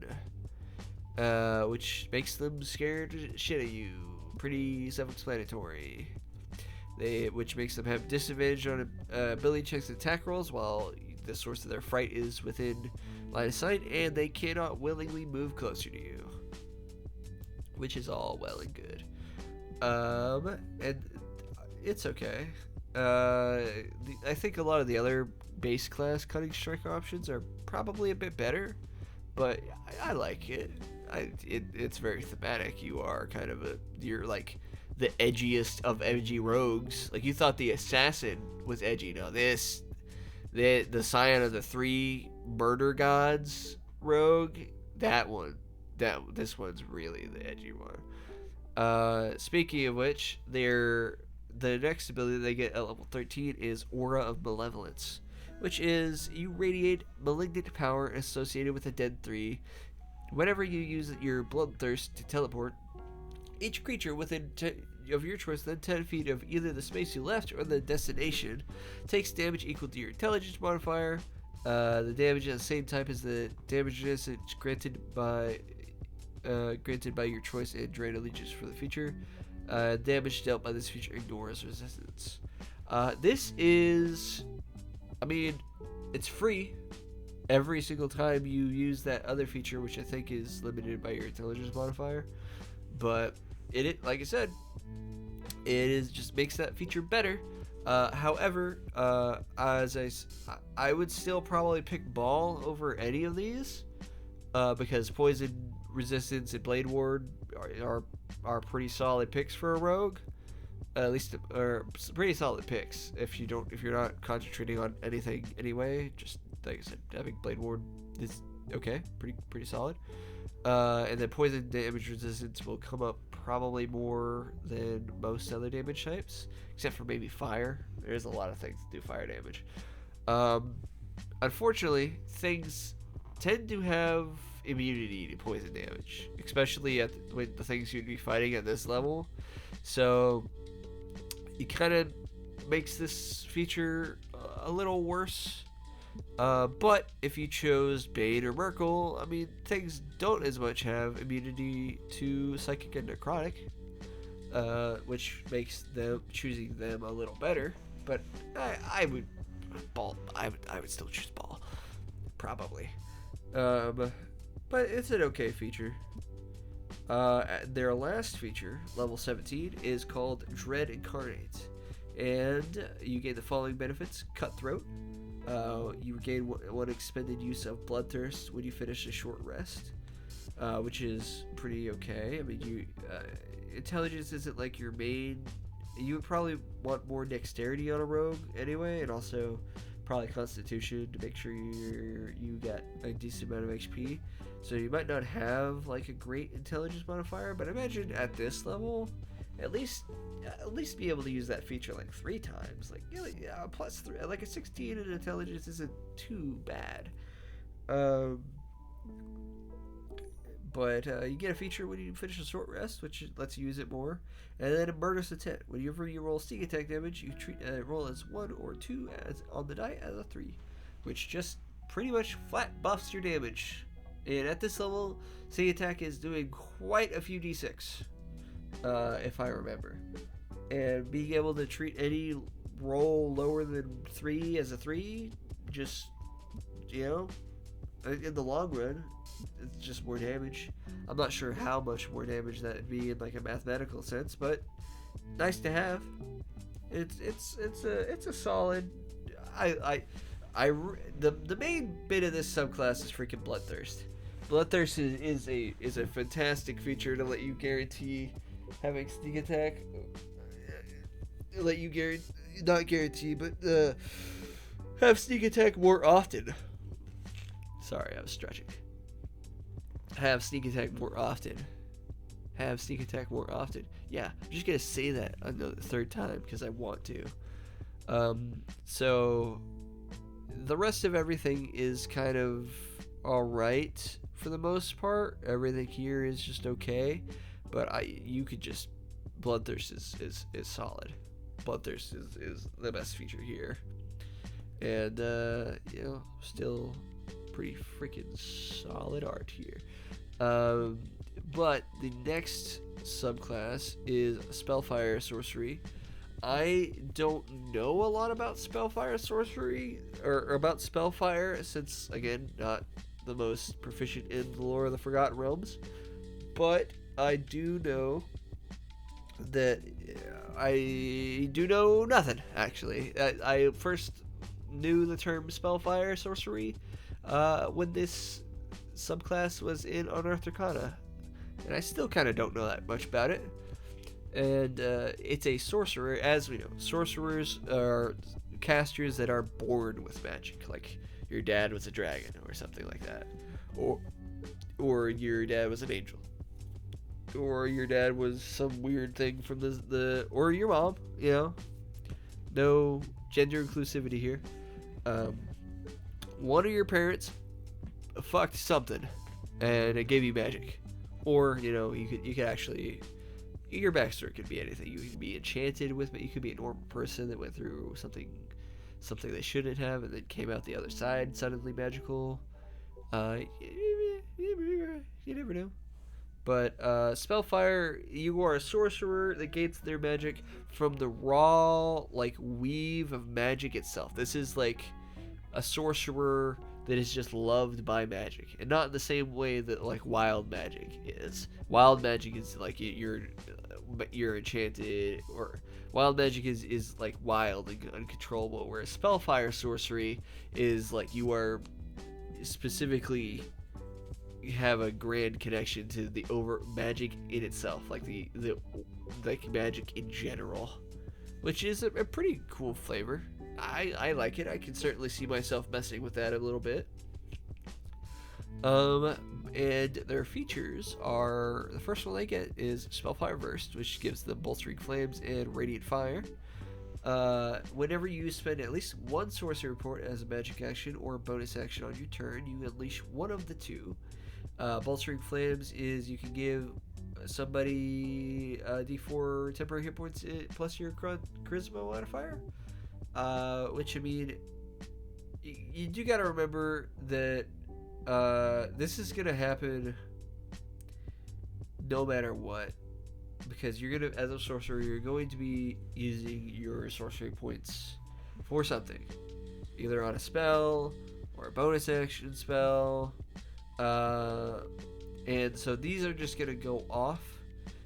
which makes them scared shit of you. Pretty self-explanatory. Which makes them have disadvantage on ability checks and attack rolls while the source of their fright is within line of sight, and they cannot willingly move closer to you, which is all well and good. And it's okay. I think a lot of the other base class cutting strike options are probably a bit better, but I like it. It's very thematic. You're like the edgiest of edgy rogues. Like, you thought the assassin was edgy. No, the Scion of the 3 murder gods rogue, this one's really the edgy one. Speaking of which, the next ability they get at level 13 is Aura of Malevolence, which is you radiate malignant power associated with a dead 3. Whenever you use your Bloodthirst to teleport, each creature within of your choice within 10 feet of either the space you left or the destination takes damage equal to your intelligence modifier. The damage is the same type as the damage resistance granted by your choice in Drain Allegiance for the feature. Damage dealt by this feature ignores resistance. This is, I mean, it's free every single time you use that other feature, which I think is limited by your intelligence modifier. But like I said, it is just makes that feature better. However, I would still probably pick Ball over any of these, because Poison, Resistance, and Blade Ward are pretty solid picks for a rogue. At least, or pretty solid picks if you're not concentrating on anything anyway. Just like I said, having Blade Ward is okay, pretty solid. And then Poison damage resistance will come up probably more than most other damage types, except for maybe fire. There's a lot of things that do fire damage. Unfortunately, things tend to have immunity to poison damage, especially with the things you'd be fighting at this level. So it kind of makes this feature a little worse. But if you chose Bane or Merkel, I mean, things don't as much have immunity to Psychic and Necrotic, which makes choosing them a little better. But I would still choose Ball, probably. But it's an okay feature. Their last feature, level 17, is called Dread Incarnate, and you gain the following benefits: Cutthroat. You gain one expended use of Bloodthirst when you finish a short rest, which is pretty okay. I mean, intelligence isn't like your main. You would probably want more dexterity on a rogue anyway, and also probably Constitution to make sure you get a decent amount of HP. So you might not have like a great intelligence modifier, but imagine at this level, at least be able to use that feature like 3 times. Like plus 3, like a 16 in intelligence isn't too bad. But you get a feature when you finish a short rest, which lets you use it more. And then a Murderous Intent. Whenever you roll sneak attack damage, you roll as 1 or 2 on the die as a 3, which just pretty much flat buffs your damage. And at this level, sneak attack is doing quite a few d6, if I remember. And being able to treat any roll lower than 3 as a 3, just, in the long run, it's just more damage. I'm not sure how much more damage that would be in like a mathematical sense, but nice to have. It's a solid. The main bit of this subclass is freaking Bloodthirst. Bloodthirst is a fantastic feature to let you guarantee having sneak attack. Let you not guarantee, but have sneak attack more often. Sorry, I was stretching. Have sneak attack more often. Have sneak attack more often. Yeah, I'm just gonna say that another 3rd time because I want to. So the rest of everything is kind of alright for the most part. Everything here is just okay, but you could just Bloodthirst is solid. Bloodthirst is the best feature here, and still pretty freaking solid art here. But the next subclass is Spellfire Sorcery. I don't know a lot about Spellfire Sorcery, or about Spellfire, since, again, not the most proficient in the lore of the Forgotten Realms. But I do know that I do know nothing, actually. I first knew the term Spellfire Sorcery when this subclass was in Unearthed Arcana, and I still kind of don't know that much about it. And it's a sorcerer. As we know, sorcerers are casters that are born with magic, like your dad was a dragon or something like that, or your dad was an angel, or your dad was some weird thing from or your mom. No gender inclusivity here. One of your parents fucked something and it gave you magic, or you could actually, your backstory could be anything. You could be enchanted with it. You could be a normal person that went through something they shouldn't have and then came out the other side suddenly magical. You never know. But Spellfire, you are a sorcerer that gains their magic from the raw like weave of magic itself. This is like a sorcerer that is just loved by magic, and not in the same way that like wild magic is. Wild magic is like you're enchanted, or wild magic is like wild and uncontrollable, whereas Spellfire sorcery is like you are specifically have a grand connection to the over magic in itself, like the like magic in general, which is a pretty cool flavor. I like it. I can certainly see myself messing with that a little bit. And their features are, the first one they get is Spellfire Burst, which gives them Bolstering Flames and Radiant Fire. Whenever you spend at least one sorcery report as a magic action or a bonus action on your turn, you unleash one of the two. Bolstering Flames is you can give somebody d4 temporary hit points plus your charisma modifier. Which, I mean, you do gotta remember that this is gonna happen no matter what, because you're gonna, as a sorcerer, you're going to be using your sorcery points for something, either on a spell or a bonus action spell, and so these are just gonna go off.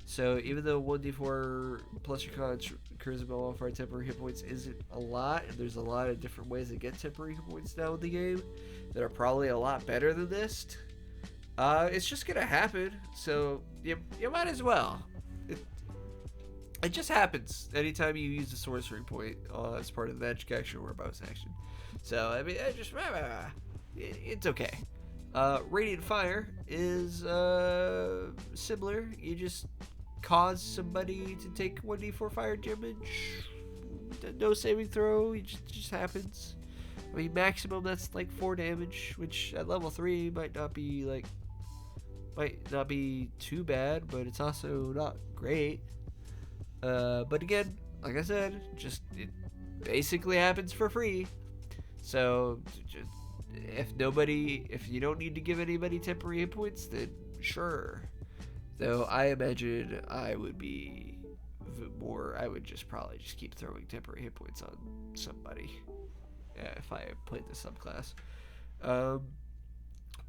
So even though 1d4 plus your charisma modifier temporary hit points isn't a lot, and there's a lot of different ways to get temporary hit points now in the game that are probably a lot better than this, it's just gonna happen. So you might as well. It just happens anytime you use a sorcery point as part of the magic action or a bonus action. So I mean, it's okay. Radiant Fire is similar. You just cause somebody to take 1d4 fire damage. No saving throw. It just happens. I mean, maximum that's like 4 damage, which at level 3 might not be too bad, but it's also not great. But again, like I said, it basically happens for free. So if you don't need to give anybody temporary hit points, then sure. Though I imagine I would probably just keep throwing temporary hit points on somebody if I played the subclass.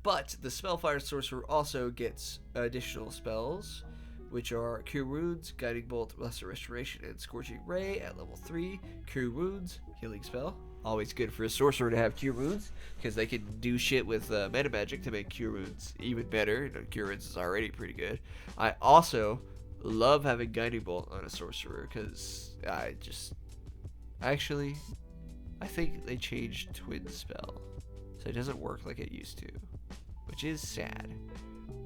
But the Spellfire Sorcerer also gets additional spells, which are Cure Wounds, Guiding Bolt, Lesser Restoration, and Scorching Ray at level 3. Cure Wounds, healing spell. Always good for a sorcerer to have Cure Wounds, because they can do shit with meta magic to make Cure Wounds even better. Cure Wounds is already pretty good. I also love having Guiding Bolt on a sorcerer, because I think they changed Twin Spell, so it doesn't work like it used to, which is sad.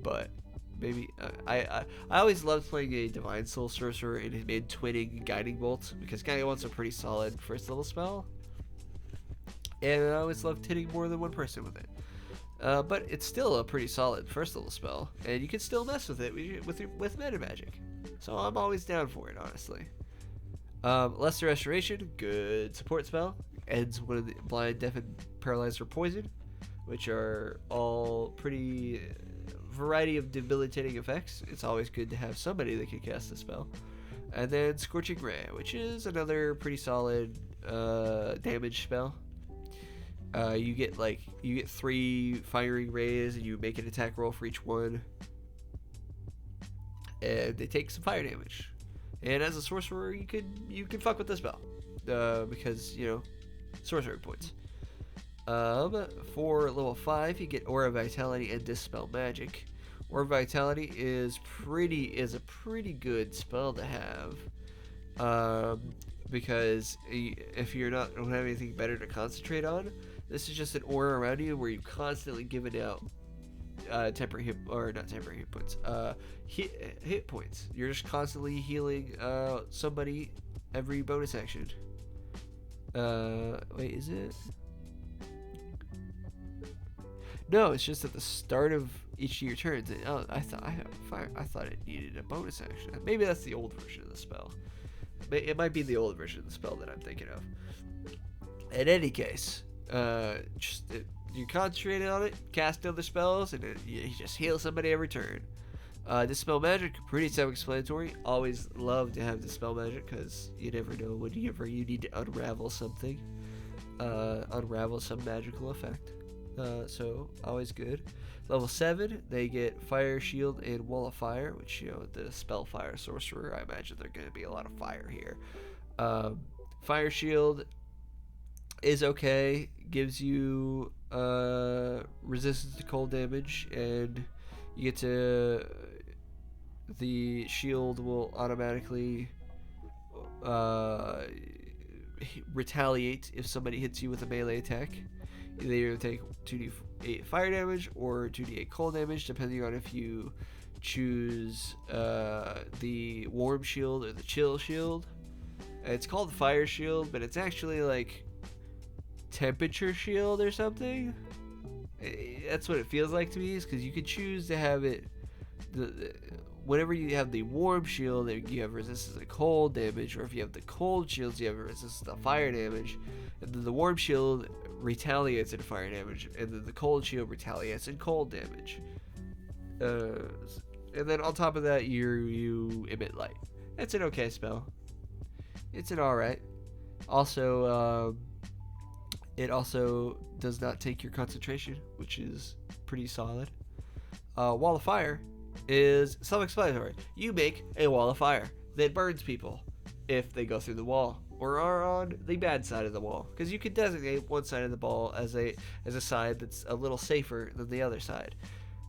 But maybe I always loved playing a Divine Soul Sorcerer and twinning Guiding Bolt, because Guiding Bolt's a pretty solid first level spell. And I always loved hitting more than one person with it. But it's still a pretty solid first level spell, and you can still mess with it with meta magic. So I'm always down for it, honestly. Lesser Restoration, good support spell. Ends one of the blind, deafen, paralyzed, or poison, which are all pretty variety of debilitating effects. It's always good to have somebody that can cast the spell. And then Scorching Ray, which is another pretty solid damage spell. You get 3 firing rays, and you make an attack roll for each one, and they take some fire damage. And as a sorcerer, you can fuck with the spell, because sorcery points. For level 5, you get Aura Vitality and Dispel Magic. Aura Vitality is a pretty good spell to have, because if you don't have anything better to concentrate on, this is just an aura around you where you're constantly giving out hit points. You're just constantly healing somebody every bonus action. Wait, is it? No, it's just at the start of each of your turns. I thought it needed a bonus action. Maybe that's the old version of the spell. It might be the old version of the spell that I'm thinking of. In any case, you concentrate on it, cast other spells, and you just heal somebody every turn. Dispel Magic, pretty self-explanatory. Always love to have Dispel Magic because you never know whenever you need to unravel something. Unravel some magical effect. So, always good. Level 7, they get Fire, Shield, and Wall of Fire, which, you know, the Spellfire Sorcerer, I imagine there's going to be a lot of fire here. Fire Shield is okay. Gives you resistance to cold damage, and you get to... The shield will automatically retaliate if somebody hits you with a melee attack. They either take 2d8 fire damage or 2d8 cold damage, depending on if you choose the warm shield or the chill shield. It's called fire shield, but it's actually like temperature shield or something. That's what it feels like to me, is because you could choose to have it whenever you have the warm shield, you have resistance to cold damage, or if you have the cold shields, you have resistance to fire damage, and then the warm shield retaliates in fire damage, and then the cold shield retaliates in cold damage. And then on top of that, you emit light. It's an okay spell. It's an alright. Also, it also does not take your concentration, which is pretty solid. Wall of Fire is self-explanatory. You make a wall of fire that burns people if they go through the wall or are on the bad side of the wall, because you can designate one side of the wall as a side that's a little safer than the other side.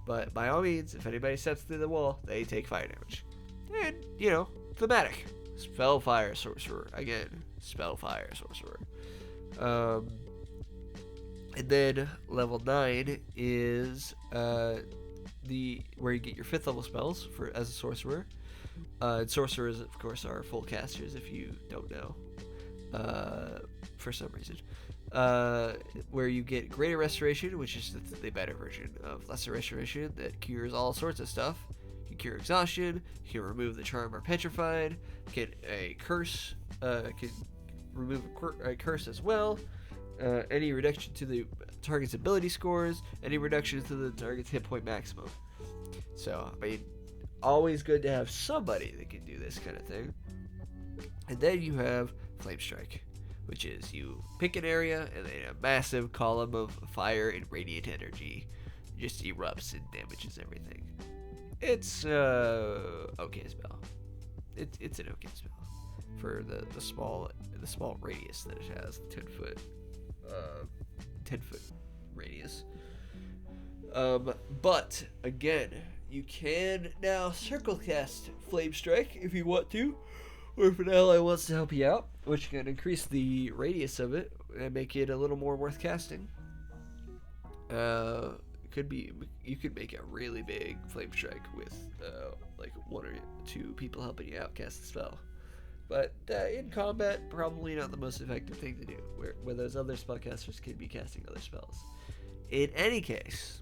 But by all means, if anybody steps through the wall, they take fire damage. And, you know, thematic. Spellfire Sorcerer. Again, Spellfire Sorcerer. And then level 9 is where you get your 5th level spells as a sorcerer. And sorcerers, of course, are full casters, if you don't know, for some reason. Where you get Greater Restoration, which is the better version of Lesser Restoration that cures all sorts of stuff. You can cure exhaustion, you can remove the charm or petrified, get a curse, can remove a curse as well. Any reduction to the target's ability scores, any reduction to the target's hit point maximum. So, I mean, always good to have somebody that can do this kind of thing. And then you have Flame Strike, which is you pick an area and then a massive column of fire and radiant energy just erupts and damages everything. It's okay spell. It's an okay spell for the small radius that it has, 10 foot radius. But again, you can now circle cast Flame Strike if you want to, or if an ally wants to help you out, which can increase the radius of it and make it a little more worth casting. You could make a really big Flame Strike with like 1 or 2 people helping you out cast the spell. But in combat, probably not the most effective thing to do, where those other spellcasters can be casting other spells. In any case,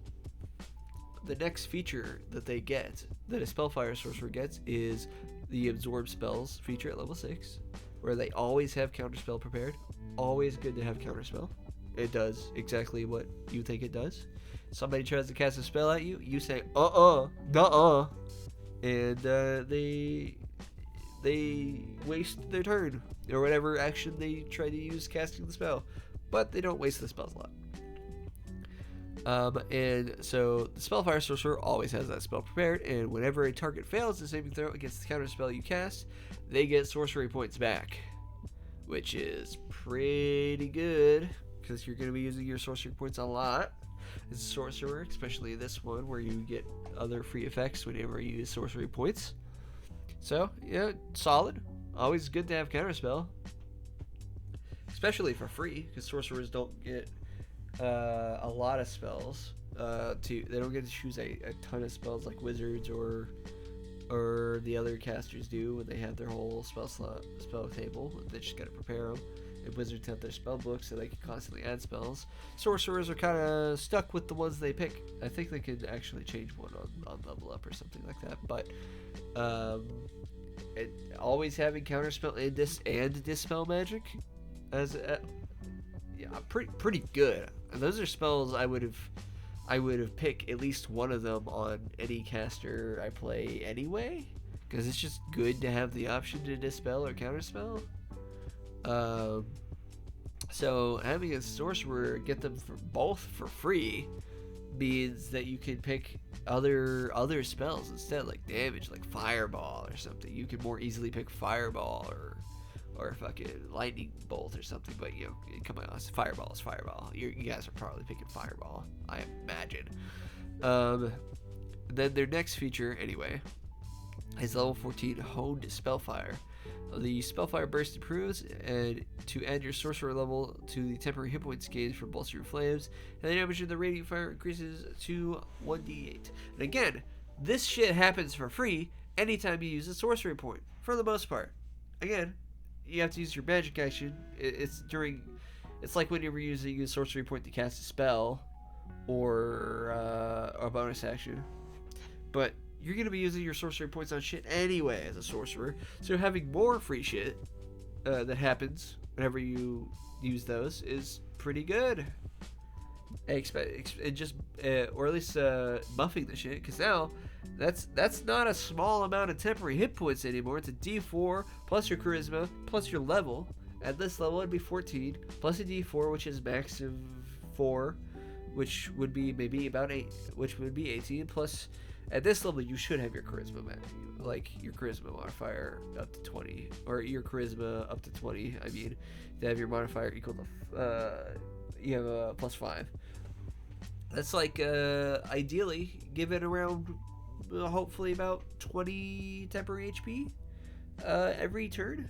the next feature that they get, that a Spellfire Sorcerer gets, is the Absorb Spells feature at level 6, where they always have Counterspell prepared. Always good to have Counterspell. It does exactly what you think it does. Somebody tries to cast a spell at you, you say, nuh-uh, and they waste their turn, or whatever action they try to use casting the spell, but they don't waste the spell slot. And so the Spellfire Sorcerer always has that spell prepared, and whenever a target fails the saving throw against the counter spell you cast, they get sorcery points back, which is pretty good, because you're going to be using your sorcery points a lot as a sorcerer, especially this one where you get other free effects whenever you use sorcery points. So, yeah, solid. Always good to have counterspell. Especially for free, because sorcerers don't get a lot of spells. They don't get to choose a ton of spells like wizards or the other casters do when they have their whole spell table. They just gotta prepare them. And wizards have their spell book, so they can constantly add spells. Sorcerers are kind of stuck with the ones they pick. I think they could actually change one on level up or something like that. But always having counterspell and dispel magic as pretty good. And those are spells I would have I would have picked at least one of them on any caster I play anyway, because it's just good to have the option to dispel or counterspell. So having a sorcerer get them for both for free means that you can pick other spells instead, like damage, like fireball or something. You can more easily pick fireball or fucking lightning bolt or something. But you know, come on, fireball is fireball. You guys are probably picking fireball, I imagine. Then their next feature, anyway, is level 14 Honed Spellfire. The Spellfire Burst improves, and to add your sorcerer level to the temporary hit points gained from bolstering flames, and the damage of the radiant fire increases to 1d8. And again, this shit happens for free anytime you use a sorcery point, for the most part. Again, you have to use your magic action. It's like whenever you're using a sorcery point to cast a spell or a bonus action. But you're going to be using your sorcery points on shit anyway as a sorcerer. So having more free shit that happens whenever you use those is pretty good. Or at least buffing the shit, because now that's not a small amount of temporary hit points anymore. It's a D4 plus your charisma plus your level. At this level, it'd be 14 plus a D4, which is max of 4, which would be maybe about 8, which would be 18 plus. At this level, you should have your charisma, like your charisma modifier up to 20, or your charisma up to 20. I mean, to have your modifier equal to, you have a plus 5. That's like ideally given around, hopefully about 20 temporary HP every turn,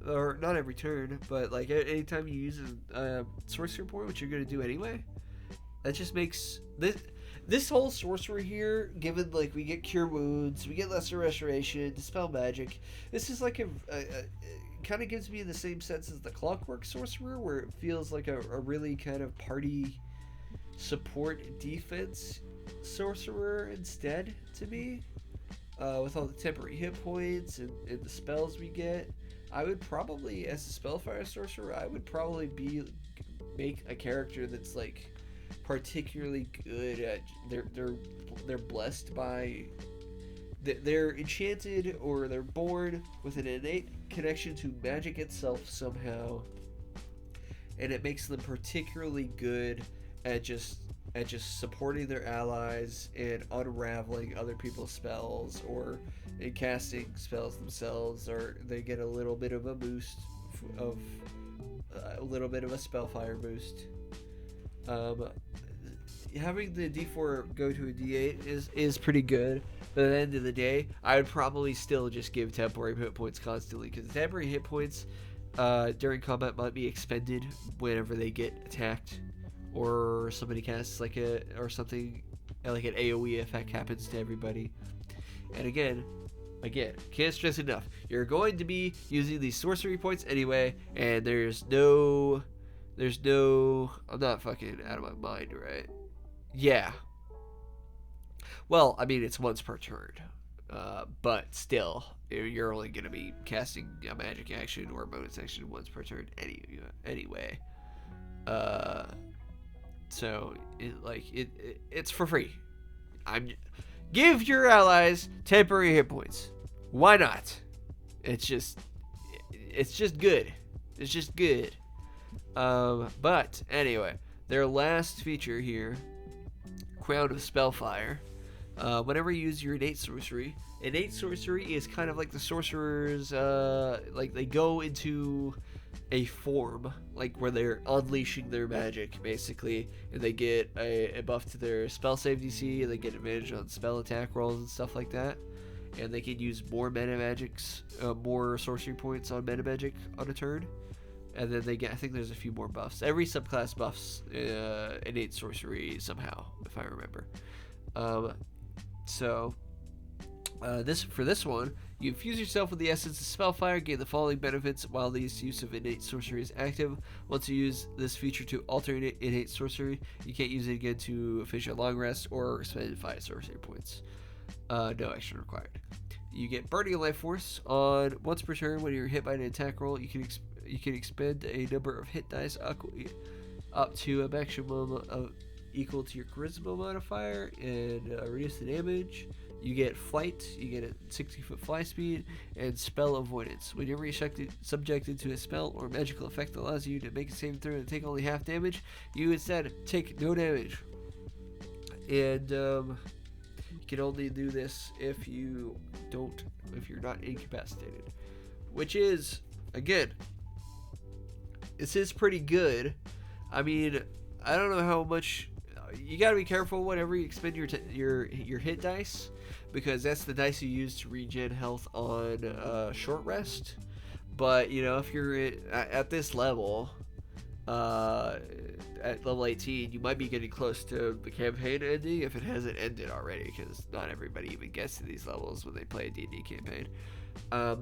or not every turn, but like anytime you use a sorcerer point, which you're gonna do anyway. That just makes this whole sorcerer here, given like we get cure wounds, we get lesser restoration, dispel magic. This is like a kind of gives me the same sense as the clockwork sorcerer, where it feels like a really kind of party support defense sorcerer instead to me, with all the temporary hit points and the spells we get. I would probably, as a Spellfire Sorcerer, I would probably make a character that's like particularly good at they're blessed by they're enchanted, or they're born with an innate connection to magic itself somehow, and it makes them particularly good at just supporting their allies and unraveling other people's spells, or in casting spells themselves, or they get a little bit of a boost of a little bit of a Spellfire boost. Having the D4 go to a D8 is pretty good, but at the end of the day, I would probably still just give temporary hit points constantly, because temporary hit points during combat might be expended whenever they get attacked, or somebody casts like something like an AoE effect happens to everybody. And again, can't stress enough, you're going to be using these sorcery points anyway, and there's no, I'm not fucking out of my mind, right? Yeah. Well, I mean, it's once per turn, but still, you're only going to be casting a magic action or a bonus action once per turn anyway. So it's for free. Give your allies temporary hit points. Why not? It's just good. It's just good. But anyway, their last feature here, Crown of Spellfire. Whenever you use your innate sorcery is kind of like the sorcerers, like they go into a form, like where they're unleashing their magic basically, and they get a buff to their spell save DC, and they get advantage on spell attack rolls and stuff like that, and they can use more meta magics, more sorcery points on meta magic on a turn, and then they get, I think there's a few more buffs. Every subclass buffs innate sorcery somehow, if I remember. For this one, you infuse yourself with the essence of Spellfire, gain the following benefits while the use of innate sorcery is active. Once you use this feature to alter innate sorcery, you can't use it again to finish a long rest or spend 5 sorcery points. No action required. You get Burning Life Force on once per turn. When you're hit by an attack roll, you can expend a number of hit dice up to a maximum of equal to your charisma modifier and reduce the damage. You get flight, you get a 60-foot fly speed, and spell avoidance. Whenever you're subjected to a spell or magical effect that allows you to make a saving throw and take only half damage, you instead take no damage. And you can only do this if you're not incapacitated. Which is, again, this is pretty good. I mean, I don't know how much. You gotta be careful whenever you expend your hit dice, because that's the dice you use to regen health on short rest. But you know, if you're at this level, at level 18, you might be getting close to the campaign ending if it hasn't ended already, because not everybody even gets to these levels when they play a D&D campaign. I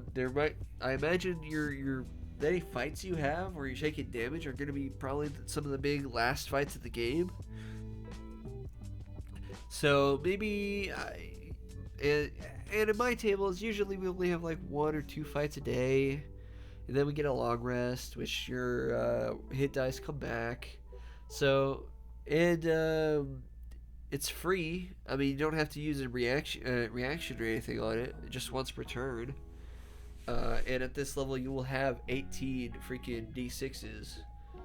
imagine any fights you have where you're taking damage are going to be probably some of the big last fights of the game. So maybe, and in my tables, usually we only have like 1 or 2 fights a day, and then we get a long rest, which your hit dice come back. So, and it's free. I mean, you don't have to use a reaction or anything on it. Just once per turn. And at this level, you will have 18 freaking D6s.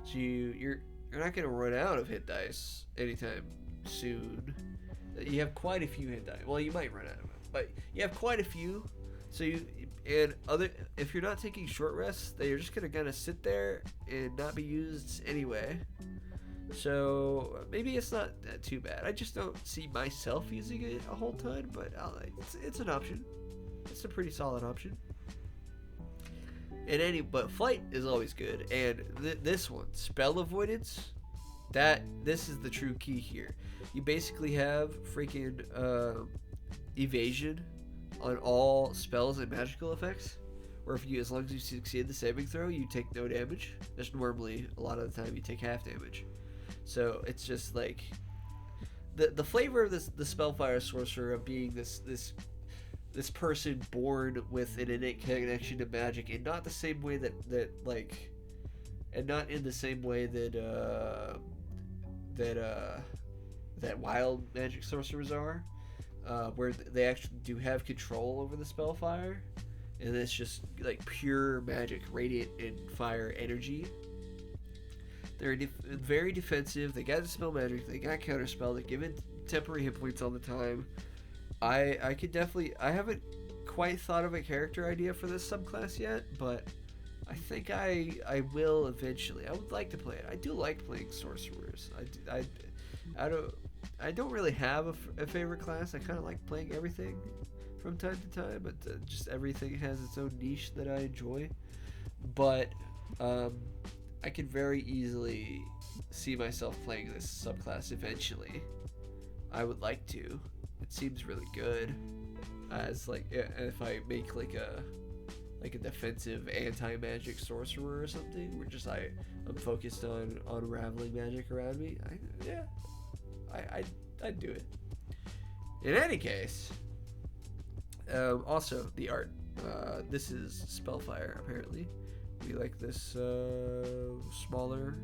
So you're not gonna run out of hit dice anytime soon. You have quite a few hit dice. Well, you might run out of them, but you have quite a few. So if you're not taking short rests, then you're just gonna kind of sit there and not be used anyway. So maybe it's not too bad. I just don't see myself using it a whole ton, but it's an option. It's a pretty solid option. But flight is always good, and this one, spell avoidance, this is the true key here. You basically have freaking evasion on all spells and magical effects, where as long as you succeed the saving throw, you take no damage. There's normally a lot of the time you take half damage. So it's just like the flavor of the Spellfire Sorcerer of being this person born with an innate connection to magic, and not the same way that that wild magic sorcerers are, where they actually do have control over the Spellfire, and it's just like pure magic, radiant and fire energy. They're very defensive. They got dispel magic. They got counterspell. They're given temporary hit points all the time. I haven't quite thought of a character idea for this subclass yet, but I think I will eventually. I would like to play it. I do like playing sorcerers. I don't really have a favorite class. I kind of like playing everything from time to time, but just everything has its own niche that I enjoy. But I could very easily see myself playing this subclass eventually. I would like to. It seems really good. As like, if I make like a defensive anti-magic sorcerer or something, where just I'm focused on unraveling magic around me. I'd do it. In any case, also the art. This is Spellfire apparently. We like this smaller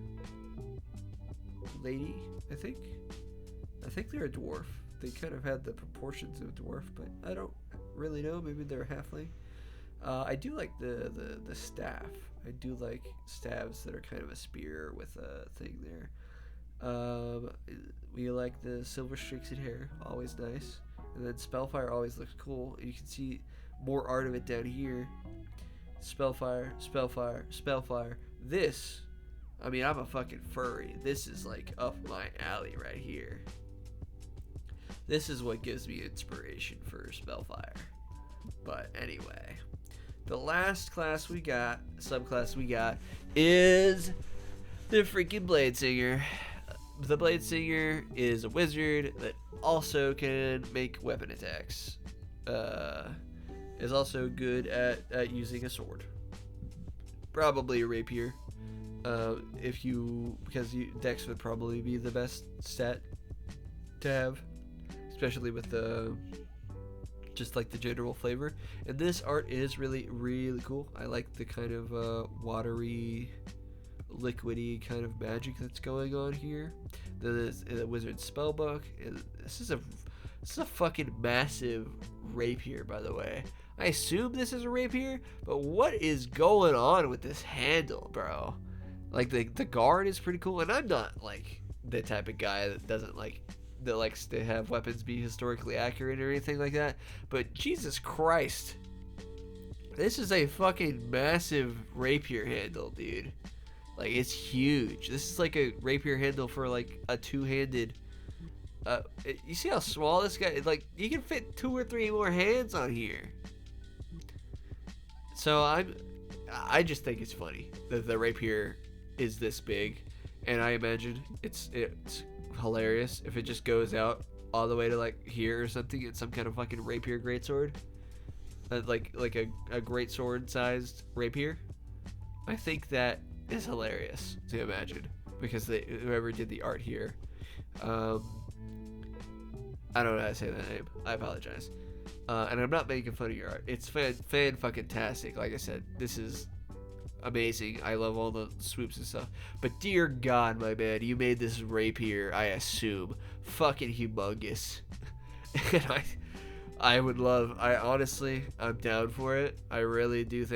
lady. I think they're a dwarf. They kind of had the proportions of a dwarf, but I don't really know. Maybe they're a halfling. I do like the staff. I do like staves that are kind of a spear with a thing there. We like the silver streaks in hair, always nice. And then Spellfire always looks cool. You can see more art of it down here. Spellfire, Spellfire, Spellfire. This, I mean, I'm a fucking furry. This is like up my alley right here. This is what gives me inspiration for Spellfire. But anyway, the last subclass we got is the freaking Bladesinger. The Bladesinger is a wizard that also can make weapon attacks. Is also good at using a sword. Probably a rapier. Because Dex would probably be the best stat to have, especially with just like the general flavor. And this art is really, really cool. I like the kind of watery, liquidy kind of magic that's going on here. Then there's the wizard spellbook, and this is a fucking massive rapier, by the way. I assume this is a rapier, but what is going on with this handle, bro? Like the guard is pretty cool, and I'm not like the type of guy that likes to have weapons be historically accurate or anything like that. But Jesus Christ, this is a fucking massive rapier handle, dude. Like, it's huge. This is like a rapier handle for like a two-handed. You see how small this guy is? Like, you can fit 2 or 3 more hands on here. So I just think it's funny that the rapier is this big, and I imagine it's hilarious if it just goes out all the way to like here or something. It's some kind of fucking rapier greatsword, like a greatsword sized rapier. I think that is hilarious to imagine, because whoever did the art here, I don't know how to say that name. I apologize. And I'm not making fun of your art. It's fan fucking tastic. Like I said, this is amazing. I love all the swoops and stuff. But dear God, my man, you made this rapier, I assume, fucking humongous. And I'm down for it. I really do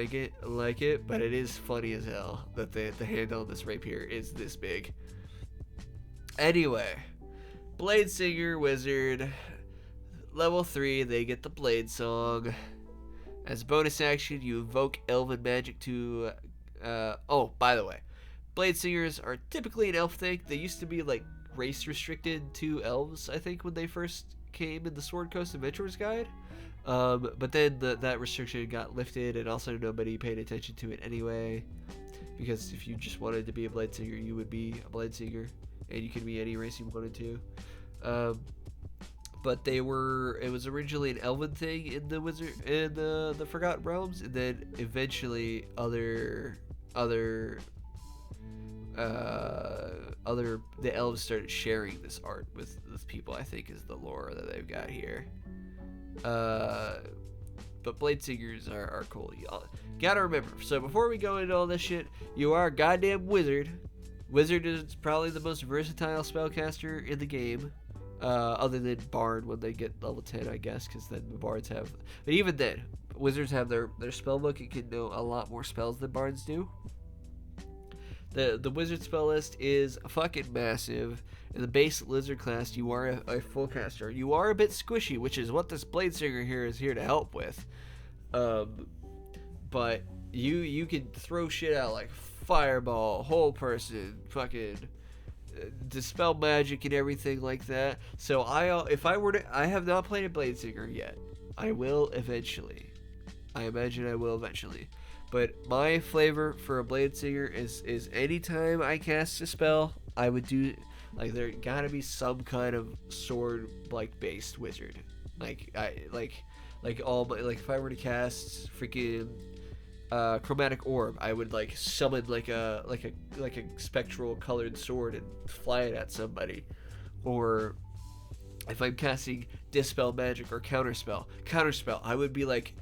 like it, but it is funny as hell that the handle on this rapier is this big. Anyway, Bladesinger Wizard, level 3, they get the Blade Song. As a bonus action, you invoke Elven magic to... oh, by the way, Bladesingers are typically an elf thing. They used to be, like, race restricted to elves, I think, when they first came in the Sword Coast Adventurer's Guide. But then that restriction got lifted, and also nobody paid attention to it anyway. Because if you just wanted to be a Bladesinger, you would be a Bladesinger. And you could be any race you wanted to. But it was originally an elven thing in the the Forgotten Realms, and then eventually the elves started sharing this art with people, I think, is the lore that they've got here. But Bladesingers are cool. You gotta remember, so before we go into all this shit, you are a goddamn wizard. Wizard is probably the most versatile spellcaster in the game. Other than Bard when they get level 10, I guess, because then the Bards have... But even then, Wizards have their spellbook and can know a lot more spells than Bards do. The Wizard spell list is fucking massive. In the base Lizard class, you are a full caster. You are a bit squishy, which is what this Bladesinger here is here to help with. But you can throw shit out like Fireball, Whole Person, fucking... dispel magic and everything like that. So I have not played a Bladesinger yet. I will eventually. I imagine I will eventually. But my flavor for a Bladesinger is anytime I cast a spell, I would do like there gotta be some kind of sword like based wizard. Like if I were to cast freaking chromatic orb, I would like summon like a spectral colored sword and fly it at somebody. Or if I'm casting dispel magic or counterspell, I would be like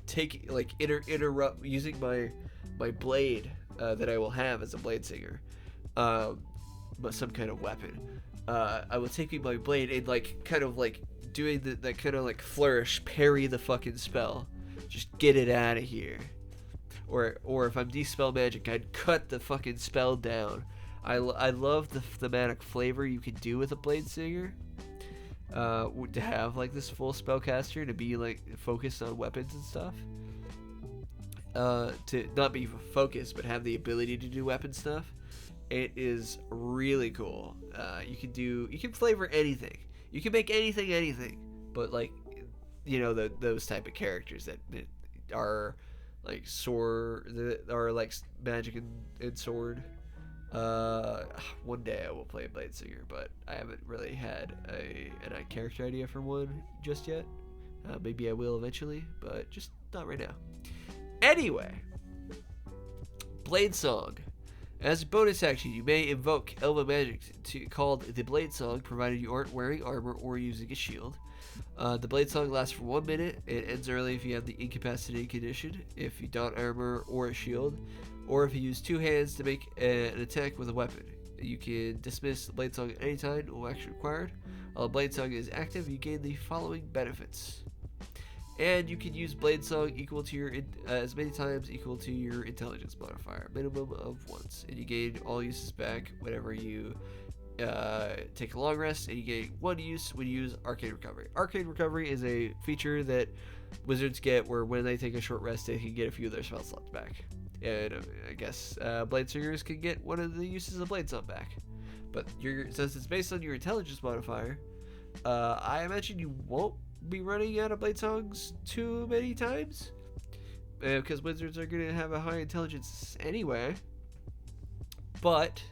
interrupt using my blade that I will have as a Bladesinger, but some kind of weapon. I will take my blade and like kind of like doing that kind of like flourish, parry the fucking spell, just get it out of here. Or if I'm dispel magic, I'd cut the fucking spell down. I love the thematic flavor you can do with a Bladesinger. To have like this full spellcaster, to be like focused on weapons and stuff. To not be focused, but have the ability to do weapon stuff. It is really cool. You can flavor anything. You can make anything. But like, you know, those type of characters that are like sword, that are like magic and sword. One day I will play a Bladesinger, but I haven't really had a character idea for one just yet. Maybe I will eventually, but just not right now. Anyway, Blade Song. As a bonus action, you may invoke Elven magic called the Blade Song, provided you aren't wearing armor or using a shield. The Blade Song lasts for 1 minute. It ends early if you have the incapacitating condition, if you don't armor or a shield, or if you use 2 hands to make an attack with a weapon. You can dismiss the Blade Song at any time, no action required. While the Blade Song is active, you gain the following benefits. And you can use Blade Song equal to your as many times equal to your intelligence modifier, minimum of once, and you gain all uses back whenever you take a long rest, and you gain 1 use when you use Arcane Recovery. Arcane Recovery is a feature that wizards get where when they take a short rest, they can get a few of their spell slots back. And I guess Bladesingers can get one of the uses of Blade Song back. But since it's based on your intelligence modifier, I imagine you won't be running out of Blade Songs too many times, because wizards are going to have a high intelligence anyway. But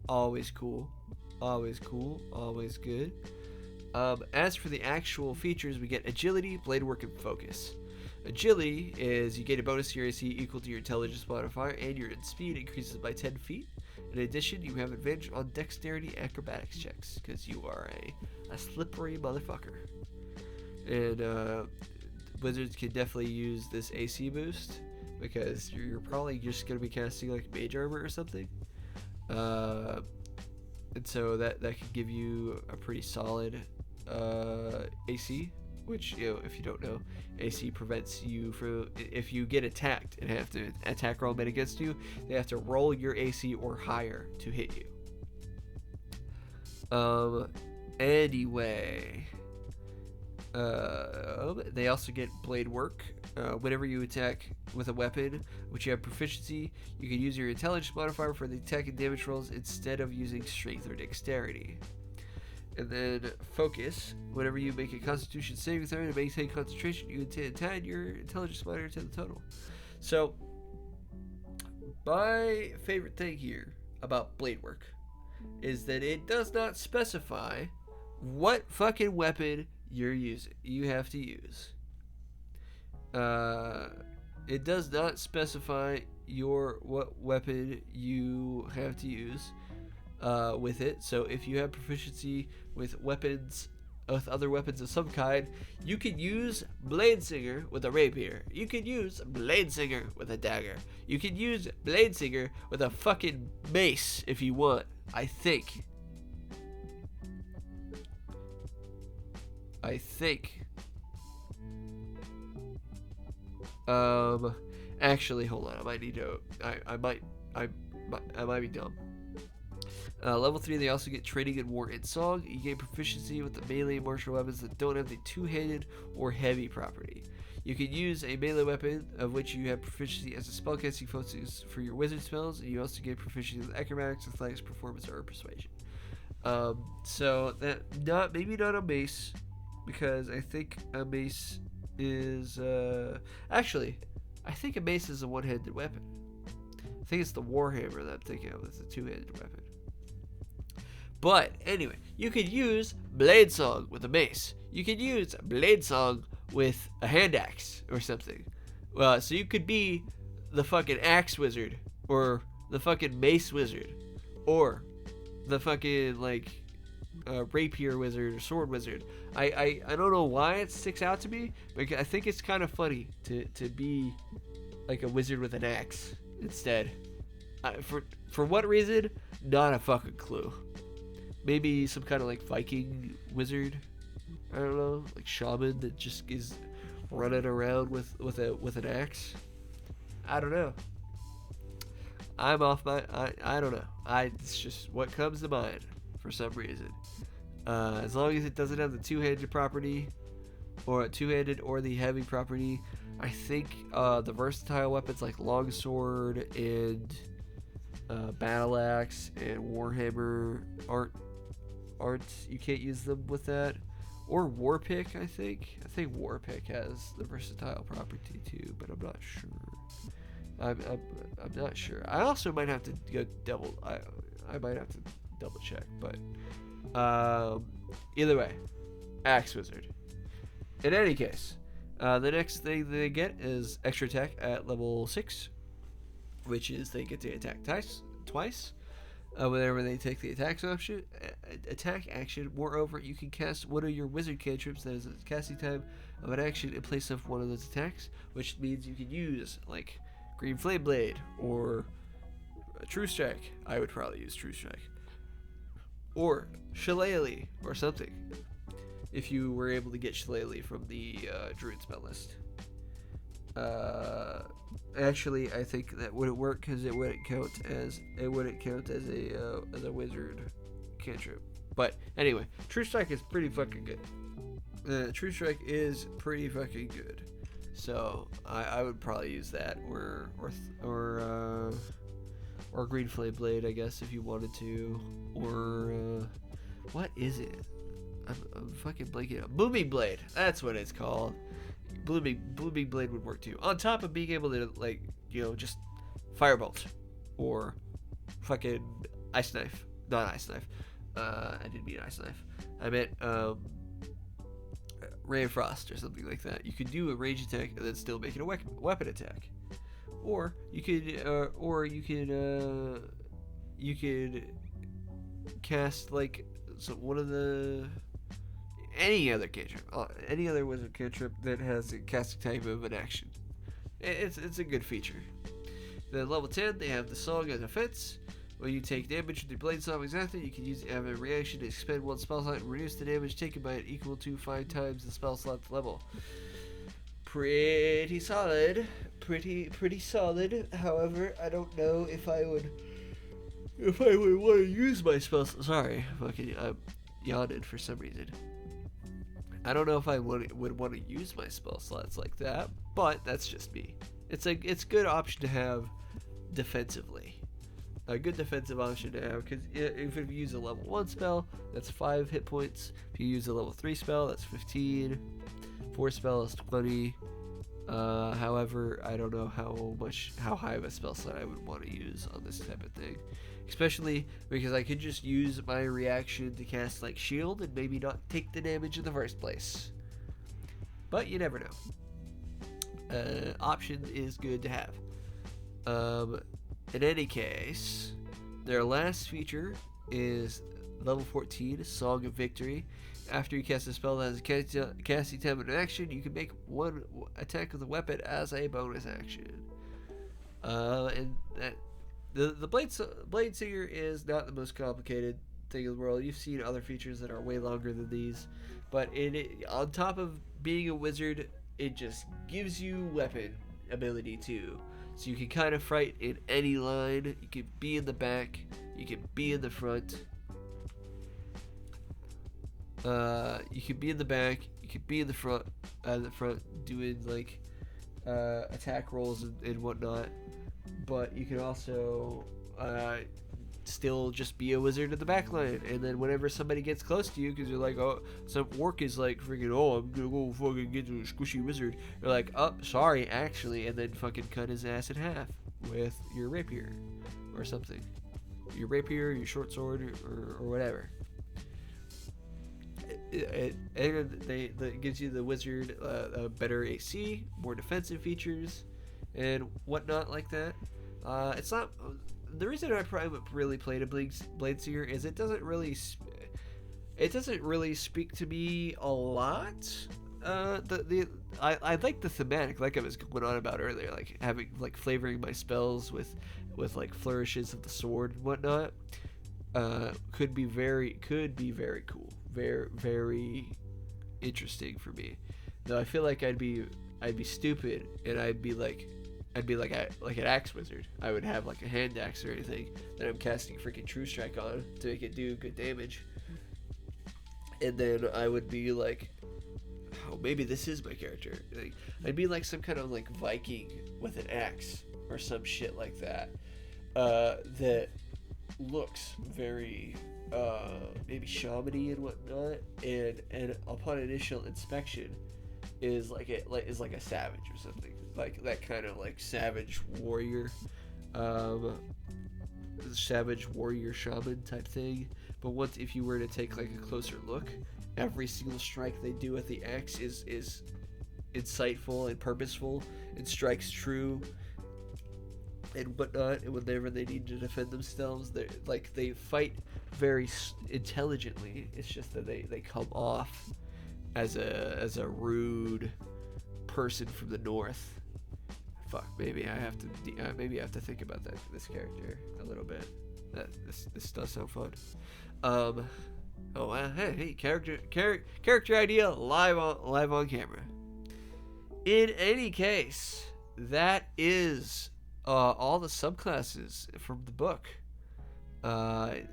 always cool, always good. As for the actual features, we get agility, blade work, and focus. Agility is you get a bonus to your AC equal to your intelligence modifier, and your speed increases by 10 feet. In addition, you have advantage on dexterity acrobatics checks, because you are a slippery motherfucker. And wizards can definitely use this AC boost, because you're probably just going to be casting like mage armor or something. And so that can give you a pretty solid AC, which, if you don't know, AC prevents you from, if you get attacked and have to attack roll made against you, they have to roll your AC or higher to hit you. Anyway, they also get blade work. Whenever you attack with a weapon which you have proficiency, you can use your intelligence modifier for the attack and damage rolls instead of using strength or dexterity. And then focus. Whenever you make a Constitution saving throw to maintain concentration, you can add your intelligence modifier to the total. So, my favorite thing here about blade work is that it does not specify what fucking weapon you have to use. It does not specify what weapon you have to use with it. So if you have proficiency with other weapons of some kind, you can use Bladesinger with a rapier. You can use Bladesinger with a dagger. You can use Bladesinger with a fucking mace if you want. I think. Actually, hold on. I might need to. I might be dumb. Level 3, they also get training in War and Song. You gain proficiency with the melee martial weapons that don't have the two-handed or heavy property. You can use a melee weapon of which you have proficiency as a spellcasting focus for your wizard spells, and you also get proficiency with acrobatics, athletics, performance, or persuasion. So that maybe not a mace, because I think a mace is actually I think a mace is a one-handed weapon. I think it's the Warhammer that I'm thinking of. It's a two-handed weapon. But anyway, you could use Blade Song with a mace. You could use Blade Song with a hand axe or something. So you could be the fucking axe wizard, or the fucking mace wizard, or the fucking rapier wizard or sword wizard. I don't know why it sticks out to me, but I think it's kind of funny to be like a wizard with an axe instead. For what reason? Not a fucking clue. Maybe some kind of Viking wizard. I don't know, like shaman that just is running around with an axe. I don't know. I'm off my. I don't know. It's just what comes to mind for some reason. As long as it doesn't have the two-handed property, or two-handed or the heavy property, I think the versatile weapons like longsword and battle axe and warhammer aren't. You can't use them with that. Or Warpick, I think Warpick has the versatile property too, but I'm not sure. I'm not sure. I also might have to go double. I might have to double check, but either way, Axe Wizard. In any case, the next thing they get is extra attack at level 6. which is they get to attack twice. Whenever they take the attack action. Moreover, you can cast one of your wizard cantrips that is a casting time of an action in place of one of those attacks, which means you can use like Green Flame Blade or True Strike. I would probably use True Strike or Shillelagh or something if you were able to get Shillelagh from the Druid spell list. Actually, I think that wouldn't work because it wouldn't count as a wizard cantrip. But anyway, True Strike is pretty fucking good. True Strike is pretty fucking good. So I would probably use that or Green Flame Blade, I guess, if you wanted to, or what is it? I'm fucking blanking out. Booming Blade. That's what it's called. Blooming Blade would work too. On top of being able to, like, you know, just Firebolt or fucking Ice Knife. Not Ice Knife. I didn't mean Ice Knife. I meant Ray of Frost or something like that. You could do a range attack and then still make it a weapon attack. Or you could cast like one of the any other cantrip, any other wizard cantrip that has a casting type of an action. It's a good feature. Then level 10, they have the Song as offense. When you take damage with your Blade Song example, you can use it as a reaction to expend one spell slot and reduce the damage taken by it equal to 5 times the spell slot's level. Pretty solid. Pretty solid. However, I don't know if I would want to use my spell. Sorry, I'm yawning for some reason. I don't know if I would want to use my spell slots like that, but that's just me. It's a good option to have defensively. A good defensive option to have, because if you use a level 1 spell, that's 5 hit points. If you use a level 3 spell, that's 15. 4 spell is 20. However, I don't know how high of a spell slot I would want to use on this type of thing. Especially because I could just use my reaction to cast like shield and maybe not take the damage in the first place. But you never know. Option is good to have. In any case, their last feature is level 14, Song of Victory. After you cast a spell that has a casting time and action, you can make one attack with a weapon as a bonus action. And that the Bladesinger is not the most complicated thing in the world. You've seen other features that are way longer than these, but on top of being a wizard, it just gives you weapon ability too. So you can kind of fight in any line. You can be in the back. You can be in the front. You can be in the back. You can be in the front. Doing like attack rolls and whatnot. But you can also still just be a wizard in the back line. And then whenever somebody gets close to you, because you're like, oh, some orc is like freaking, oh, I'm gonna go fucking get to a squishy wizard. You're like, oh, sorry, actually, and then fucking cut his ass in half with your rapier or something. Your rapier, your short sword, or whatever. It gives you the wizard a better AC, more defensive features, and whatnot like that. It's not. The reason I probably really played a Bladesinger is it doesn't really speak to me a lot. I like the thematic, like I was going on about earlier, like having like flavoring my spells with like flourishes of the sword and whatnot. Could be very cool, very interesting for me. Though I feel like I'd be stupid and I'd be like an axe wizard. I would have like a hand axe or anything that I'm casting freaking True Strike on to make it do good damage. And then I would be like, oh, maybe this is my character. Like, I'd be like some kind of like Viking with an axe or some shit like that. That looks very maybe shamany and whatnot. And upon initial inspection, is like a savage or something, like that kind of like savage warrior shaman type thing. But once, if you were to take like a closer look, every single strike they do with the axe is insightful and purposeful and strikes true. and whatnot, and whenever they need to defend themselves, they fight very intelligently. It's just that they come off as a rude person from the north. Fuck, maybe I have to think about this character a little bit. This does sound fun. Hey, character idea live on camera. In any case, that is all the subclasses from the book. I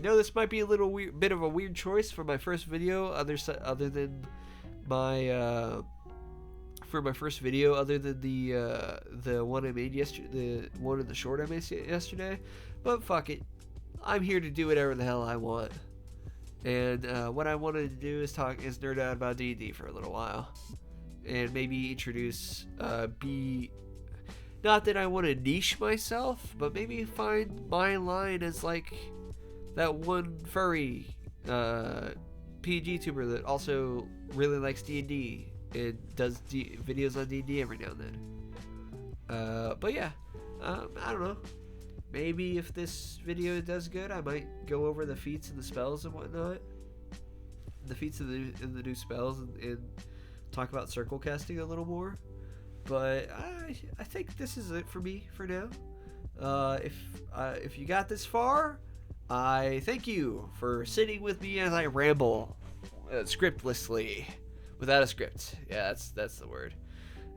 know this might be a little bit of a weird choice for my first video, other than my for my first video, other than the one I made yesterday, the one in the short I made yesterday. But fuck it, I'm here to do whatever the hell I want. And what I wanted to do is nerd out about D&D for a little while, and maybe introduce not that I want to niche myself, but maybe find my line as like that one furry PG tuber that also really likes D&D and does videos on D&D every now and then. But yeah, I don't know. Maybe if this video does good, I might go over the feats and the spells and whatnot. The feats and the new spells, and talk about circle casting a little more. But I think this is it for me for now. If you got this far, I thank you for sitting with me as I ramble scriptlessly, without a script. Yeah, that's the word.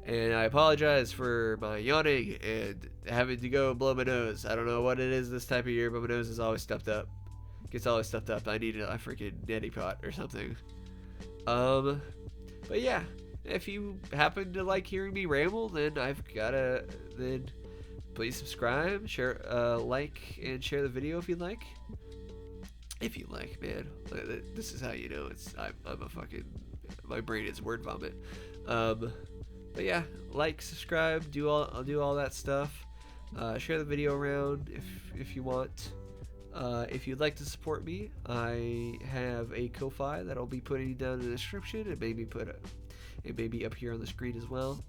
And I apologize for my yawning and having to go blow my nose. I don't know what it is this type of year, but my nose is always stuffed up. Gets always stuffed up. I need a freaking neti pot or something. But yeah, if you happen to like hearing me ramble, then then please subscribe, share, like, and share the video if you'd like. If you like, man, this is how you know I'm a fucking, my brain is word vomit. But yeah, like, subscribe, I'll do all that stuff. Share the video around if you want. If you'd like to support me, I have a Ko-Fi that I'll be putting down in the description, and maybe up here on the screen as well.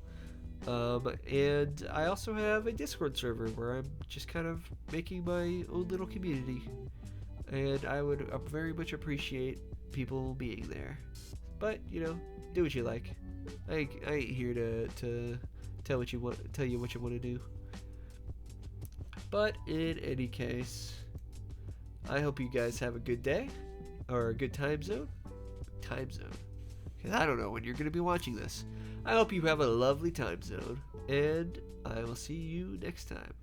And I also have a Discord server where I'm just kind of making my own little community, and I would very much appreciate people being there. But do what you like. I ain't here to tell you what you want to do. But in any case, I hope you guys have a good day, or a good time zone, because I don't know when you're going to be watching this. I hope you have a lovely time zone, and I will see you next time.